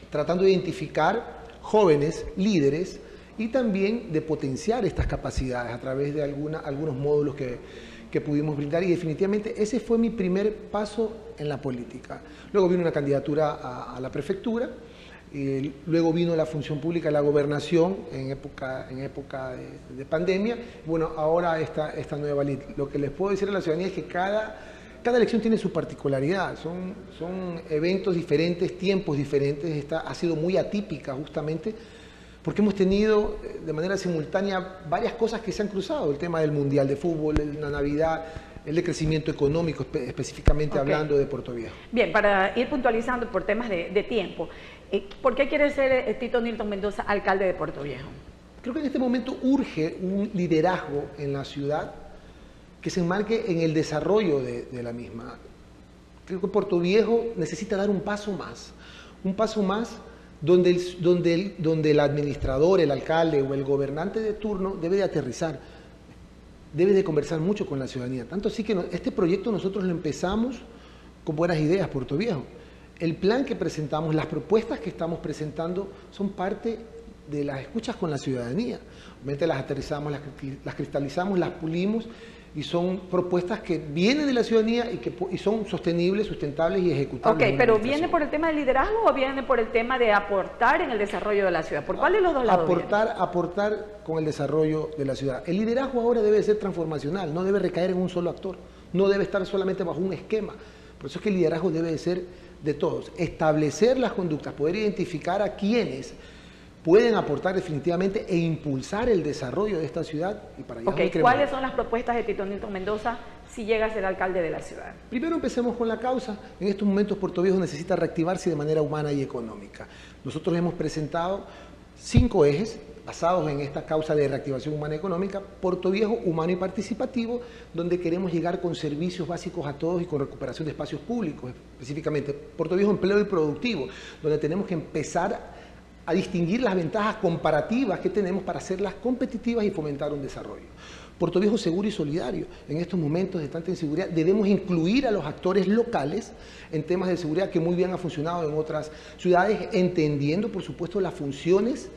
[SPEAKER 10] tratando de identificar jóvenes líderes y también de potenciar estas capacidades a través de algunos módulos que pudimos brindar y definitivamente ese fue mi primer paso en la política. Luego vino una candidatura a la prefectura, luego vino la función pública, la gobernación en época de pandemia. Bueno, ahora esta nueva ley. Lo que les puedo decir a la ciudadanía es que cada elección tiene su particularidad, son eventos diferentes, tiempos diferentes. Esta ha sido muy atípica justamente porque hemos tenido de manera simultánea varias cosas que se han cruzado, el tema del Mundial de Fútbol, la Navidad, el de crecimiento económico, específicamente hablando de Puerto Viejo.
[SPEAKER 1] Bien, para ir puntualizando por temas de tiempo, ¿por qué quiere ser Tito Nilton Mendoza alcalde de Puerto Viejo?
[SPEAKER 10] Creo que en este momento urge un liderazgo en la ciudad que se enmarque en el desarrollo de la misma. Creo que Puerto Viejo necesita dar un paso más donde el administrador, el alcalde o el gobernante de turno debe de aterrizar, debe de conversar mucho con la ciudadanía. Tanto así que este proyecto nosotros lo empezamos con buenas ideas, Puerto Viejo. El plan que presentamos, las propuestas que estamos presentando son parte de las escuchas con la ciudadanía. Obviamente las aterrizamos, las cristalizamos, las pulimos y son propuestas que vienen de la ciudadanía y son sostenibles, sustentables y ejecutables.
[SPEAKER 1] Ok, pero ¿viene por el tema del liderazgo o viene por el tema de aportar en el desarrollo de la ciudad? ¿Por cuál de los dos lados
[SPEAKER 10] Aportar con el desarrollo de la ciudad. El liderazgo ahora debe ser transformacional, no debe recaer en un solo actor, no debe estar solamente bajo un esquema. Por eso es que el liderazgo debe de ser de todos. Establecer las conductas, poder identificar a quienes pueden aportar definitivamente e impulsar el desarrollo de esta ciudad. Y para allá
[SPEAKER 1] ¿cuáles son las propuestas de Tito Nilton Mendoza si llega a ser alcalde de la ciudad?
[SPEAKER 10] Primero empecemos con la causa. En estos momentos Puerto Viejo necesita reactivarse de manera humana y económica. Nosotros hemos presentado 5 ejes basados en esta causa de reactivación humana y económica. Puerto Viejo humano y participativo, donde queremos llegar con servicios básicos a todos y con recuperación de espacios públicos, específicamente. Puerto Viejo empleo y productivo, donde tenemos que empezar a distinguir las ventajas comparativas que tenemos para hacerlas competitivas y fomentar un desarrollo. Puerto Viejo seguro y solidario. En estos momentos de tanta inseguridad debemos incluir a los actores locales en temas de seguridad que muy bien ha funcionado en otras ciudades, entendiendo por supuesto las funciones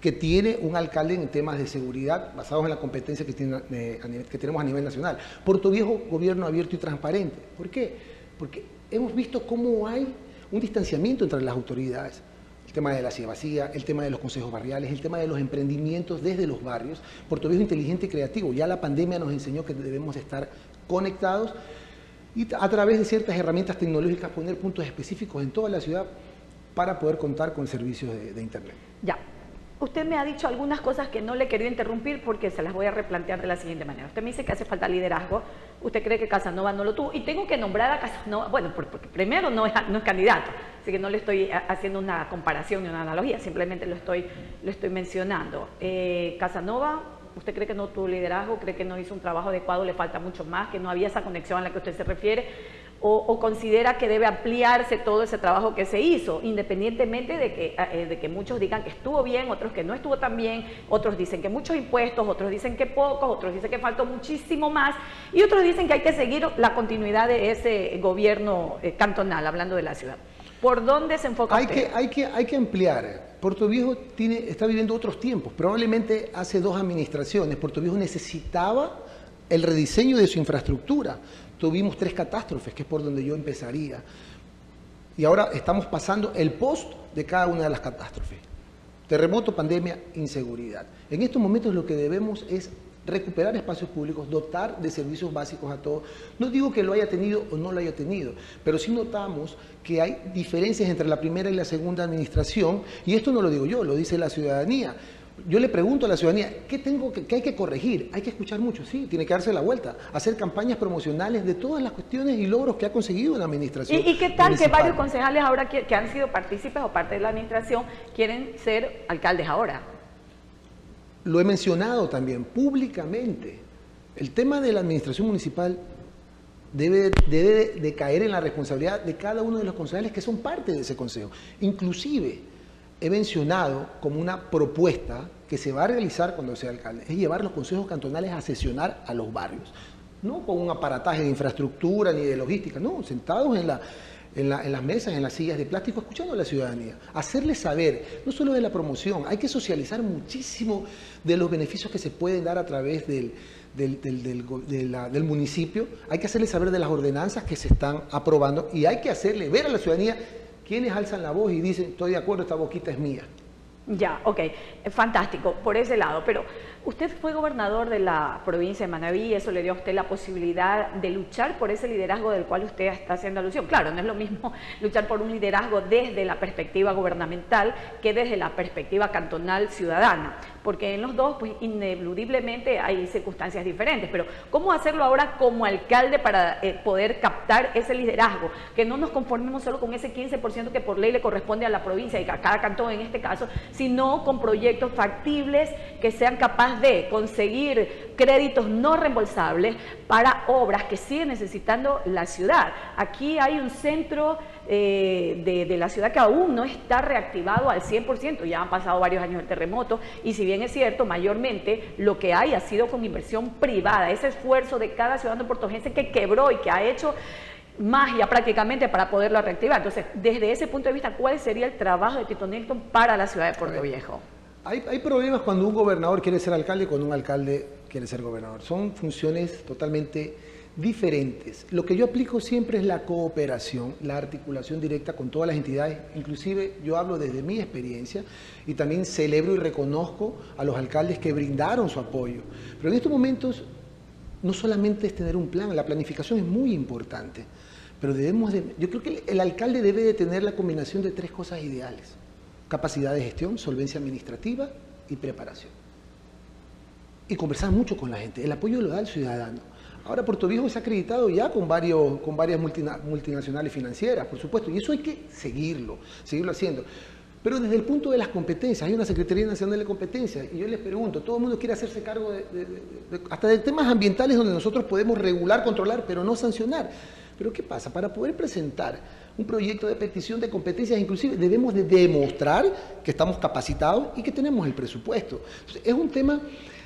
[SPEAKER 10] que tiene un alcalde en temas de seguridad basados en la competencia que tenemos a nivel nacional. Puerto Viejo, gobierno abierto y transparente. ¿Por qué? Porque hemos visto cómo hay un distanciamiento entre las autoridades. El tema de la ciudad vacía, el tema de los consejos barriales, el tema de los emprendimientos desde los barrios. Puerto Viejo inteligente y creativo. Ya la pandemia nos enseñó que debemos estar conectados y a través de ciertas herramientas tecnológicas poner puntos específicos en toda la ciudad para poder contar con servicios de Internet.
[SPEAKER 1] Ya. Usted me ha dicho algunas cosas que no le he querido interrumpir porque se las voy a replantear de la siguiente manera. Usted me dice que hace falta liderazgo, usted cree que Casanova no lo tuvo y tengo que nombrar a Casanova, bueno, porque primero no es candidato, así que no le estoy haciendo una comparación ni una analogía, simplemente lo estoy mencionando. Casanova, ¿usted cree que no tuvo liderazgo? ¿Cree que no hizo un trabajo adecuado? ¿Le falta mucho más? ¿Que no había esa conexión a la que usted se refiere? ¿O considera que debe ampliarse todo ese trabajo que se hizo, independientemente de que muchos digan que estuvo bien, otros que no estuvo tan bien, otros dicen que muchos impuestos, otros dicen que pocos, otros dicen que faltó muchísimo más, y otros dicen que hay que seguir la continuidad de ese gobierno cantonal, hablando de la ciudad? ¿Por dónde se enfoca usted?
[SPEAKER 10] Hay que ampliar. Puerto Viejo está viviendo otros tiempos. Probablemente hace 2 administraciones Puerto Viejo necesitaba el rediseño de su infraestructura. Tuvimos 3 catástrofes, que es por donde yo empezaría. Y ahora estamos pasando el post de cada una de las catástrofes. Terremoto, pandemia, inseguridad. En estos momentos lo que debemos es recuperar espacios públicos, dotar de servicios básicos a todos. No digo que lo haya tenido o no lo haya tenido, pero sí notamos que hay diferencias entre la primera y la segunda administración, y esto no lo digo yo, lo dice la ciudadanía. Yo le pregunto a la ciudadanía, ¿qué hay que corregir? Hay que escuchar mucho, sí, tiene que darse la vuelta, hacer campañas promocionales de todas las cuestiones y logros que ha conseguido la administración.
[SPEAKER 1] ¿Y qué tal municipal? Que varios concejales ahora que han sido partícipes o parte de la administración quieren ser alcaldes ahora?
[SPEAKER 10] Lo he mencionado también públicamente. El tema de la administración municipal debe de caer en la responsabilidad de cada uno de los concejales que son parte de ese consejo. Inclusive he mencionado como una propuesta que se va a realizar cuando sea alcalde, es llevar los consejos cantonales a sesionar a los barrios, no con un aparataje de infraestructura ni de logística, no, sentados en las mesas, en las sillas de plástico, escuchando a la ciudadanía, hacerles saber, no solo de la promoción, hay que socializar muchísimo de los beneficios que se pueden dar a través del municipio, hay que hacerles saber de las ordenanzas que se están aprobando y hay que hacerle ver a la ciudadanía quienes alzan la voz y dicen, estoy de acuerdo, esta boquita es mía.
[SPEAKER 1] Ya, ok, fantástico, por ese lado, pero usted fue gobernador de la provincia de Manabí y eso le dio a usted la posibilidad de luchar por ese liderazgo del cual usted está haciendo alusión. Claro, no es lo mismo luchar por un liderazgo desde la perspectiva gubernamental que desde la perspectiva cantonal ciudadana, porque en los dos, pues ineludiblemente hay circunstancias diferentes, pero ¿cómo hacerlo ahora como alcalde para poder captar ese liderazgo? Que no nos conformemos solo con ese 15% que por ley le corresponde a la provincia y a cada cantón en este caso, sino con proyectos factibles que sean capaces de conseguir créditos no reembolsables para obras que sigue necesitando la ciudad. Aquí hay un centro de la ciudad que aún no está reactivado al 100%, ya han pasado varios años del terremoto, y si bien es cierto, mayormente lo que hay ha sido con inversión privada, ese esfuerzo de cada ciudadano portogense que quebró y que ha hecho magia prácticamente para poderlo reactivar. Entonces, desde ese punto de vista, ¿cuál sería el trabajo de Tito Nilton para la ciudad de Puerto Viejo?
[SPEAKER 10] Hay problemas cuando un gobernador quiere ser alcalde y cuando un alcalde quiere ser gobernador. Son funciones totalmente diferentes. Lo que yo aplico siempre es la cooperación, la articulación directa con todas las entidades. Inclusive yo hablo desde mi experiencia y también celebro y reconozco a los alcaldes que brindaron su apoyo. Pero en estos momentos no solamente es tener un plan, la planificación es muy importante, pero yo creo que el alcalde debe de tener la combinación de 3 cosas ideales: capacidad de gestión, solvencia administrativa y preparación. Y conversar mucho con la gente, el apoyo lo da el ciudadano. Ahora Puerto Viejo es acreditado ya con varias multinacionales financieras, por supuesto, y eso hay que seguirlo haciendo. Pero desde el punto de las competencias, hay una Secretaría Nacional de Competencias, y yo les pregunto, todo el mundo quiere hacerse cargo hasta de temas ambientales donde nosotros podemos regular, controlar, pero no sancionar. Pero ¿qué pasa? Para poder presentar un proyecto de petición de competencias, inclusive debemos de demostrar que estamos capacitados y que tenemos el presupuesto. Entonces, es un tema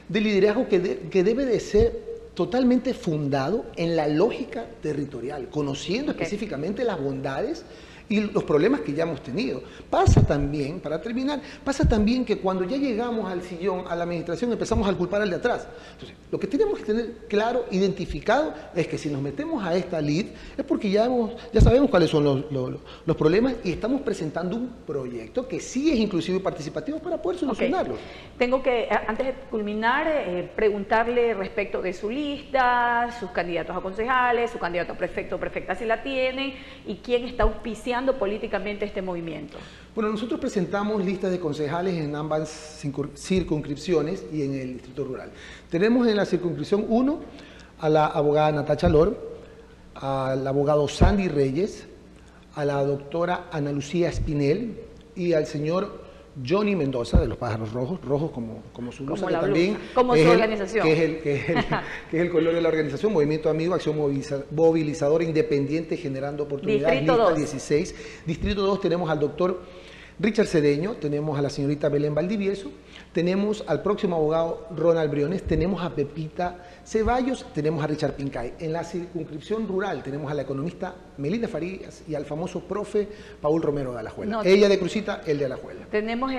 [SPEAKER 10] de liderazgo que debe de ser totalmente fundado en la lógica territorial, conociendo específicamente las bondades y los problemas que ya hemos tenido. Pasa también, para terminar, que cuando ya llegamos al sillón, a la administración, empezamos a culpar al de atrás. Entonces, lo que tenemos que tener claro, identificado, es que si nos metemos a esta lid, es porque ya sabemos cuáles son los problemas y estamos presentando un proyecto que sí es inclusivo y participativo para poder solucionarlo.
[SPEAKER 1] Okay. Tengo que, antes de culminar, preguntarle respecto de su lista, sus candidatos a concejales, su candidato a prefecto o prefecta si la tienen, y quién está auspiciando políticamente este movimiento.
[SPEAKER 10] Bueno, nosotros presentamos listas de concejales en ambas circunscripciones y en el Distrito Rural. Tenemos en la circunscripción 1 a la abogada Natacha Lor, al abogado Sandy Reyes, a la doctora Ana Lucía Espinel y al señor Johnny Mendoza, de los Pájaros Rojos, rojos como su blusa, que también
[SPEAKER 1] como su organización.
[SPEAKER 10] Que es el color de la organización, Movimiento Amigo, Acción Movilizadora Independiente Generando Oportunidades,
[SPEAKER 1] Distrito 2.
[SPEAKER 10] 16. Distrito 2 tenemos al doctor Richard Cedeño, tenemos a la señorita Belén Valdivieso, tenemos al próximo abogado Ronald Briones, tenemos a Pepita Ceballos, tenemos a Richard Pincay. En la circunscripción rural tenemos a la economista Melinda Farías y al famoso profe Paul Romero de Alajuela. Ella de Crucita, él de Alajuela.
[SPEAKER 1] Tenemos,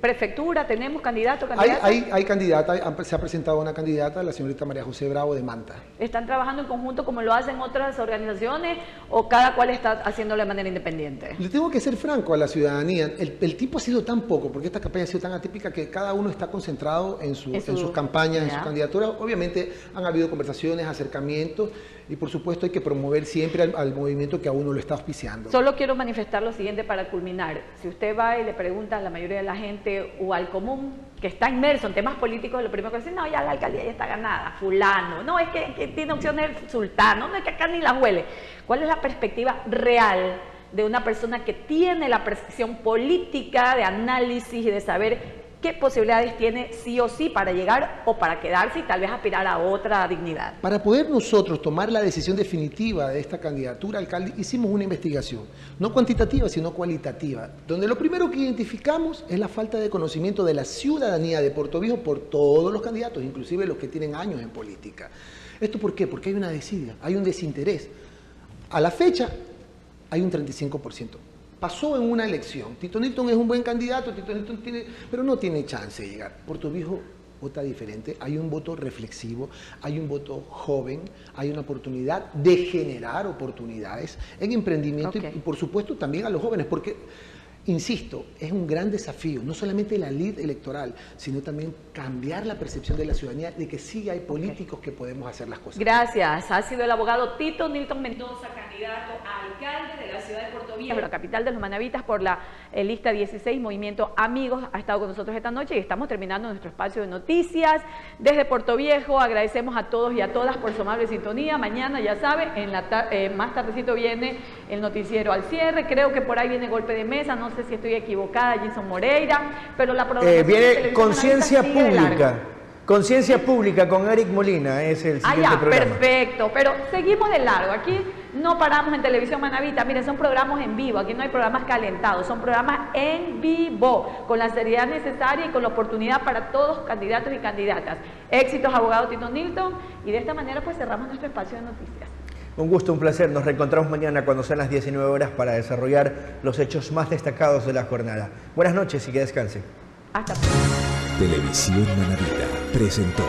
[SPEAKER 1] prefectura, tenemos candidato.
[SPEAKER 10] Hay candidata, se ha presentado una candidata, la señorita María José Bravo de Manta.
[SPEAKER 1] ¿Están trabajando en conjunto como lo hacen otras organizaciones o cada cual está haciéndolo de manera independiente?
[SPEAKER 10] Le tengo que ser franco a la ciudadanía, el tiempo ha sido tan poco, porque esta campaña ha sido tan atípica que cada uno está concentrado en sus campañas, en sus candidaturas. Obviamente han habido conversaciones, acercamientos, y por supuesto hay que promover siempre al movimiento que a uno lo está auspiciando.
[SPEAKER 1] Solo quiero manifestar lo siguiente para culminar. Si usted va y le pregunta a la mayoría de la gente o al común que está inmerso en temas políticos, lo primero que dicen, no, ya la alcaldía ya está ganada, fulano, no, es que tiene opciones el sultano, no, es que acá ni la huele. ¿Cuál es la perspectiva real de una persona que tiene la percepción política, de análisis y de saber qué posibilidades tiene sí o sí para llegar o para quedarse y tal vez aspirar a otra dignidad?
[SPEAKER 10] Para poder nosotros tomar la decisión definitiva de esta candidatura alcalde, hicimos una investigación, no cuantitativa, sino cualitativa, donde lo primero que identificamos es la falta de conocimiento de la ciudadanía de Puerto Viejo por todos los candidatos, inclusive los que tienen años en política. ¿Esto por qué? Porque hay una desidia, hay un desinterés. A la fecha hay un 35%. Pasó en una elección. Tito Nilton es un buen candidato, pero no tiene chance de llegar. Puerto Viejo vota diferente, hay un voto reflexivo, hay un voto joven, hay una oportunidad de generar oportunidades en emprendimiento y por supuesto también a los jóvenes, porque, insisto, es un gran desafío, no solamente la lid electoral, sino también cambiar la percepción de la ciudadanía de que sí hay políticos que podemos hacer las cosas.
[SPEAKER 1] Gracias. Ha sido el abogado Tito Nilton Mendoza, candidato a alcalde de la ciudad de Puerto Viejo, la capital de los manavitas, por la lista 16, Movimiento Amigos. Ha estado con nosotros esta noche y estamos terminando nuestro espacio de noticias desde Puerto Viejo. Agradecemos a todos y a todas por su amable sintonía. Mañana, ya sabe, más tardecito viene el noticiero al cierre. Creo que por ahí viene Golpe de Mesa, no sé si estoy equivocada, Jason Moreira, pero la programación
[SPEAKER 2] viene Conciencia Pública. Conciencia Pública con Eric Molina es el siguiente programa.
[SPEAKER 1] Perfecto, pero seguimos de largo. Aquí no paramos en Televisión Manavita. Miren, son programas en vivo. Aquí no hay programas calentados, son programas en vivo, con la seriedad necesaria y con la oportunidad para todos candidatos y candidatas. Éxitos, abogado Tito Nilton. Y de esta manera pues cerramos nuestro espacio de noticias.
[SPEAKER 2] Un gusto, un placer. Nos reencontramos mañana cuando sean las 19 horas para desarrollar los hechos más destacados de la jornada. Buenas noches y que descansen.
[SPEAKER 1] Hasta pronto.
[SPEAKER 11] Televisión Manavita presentó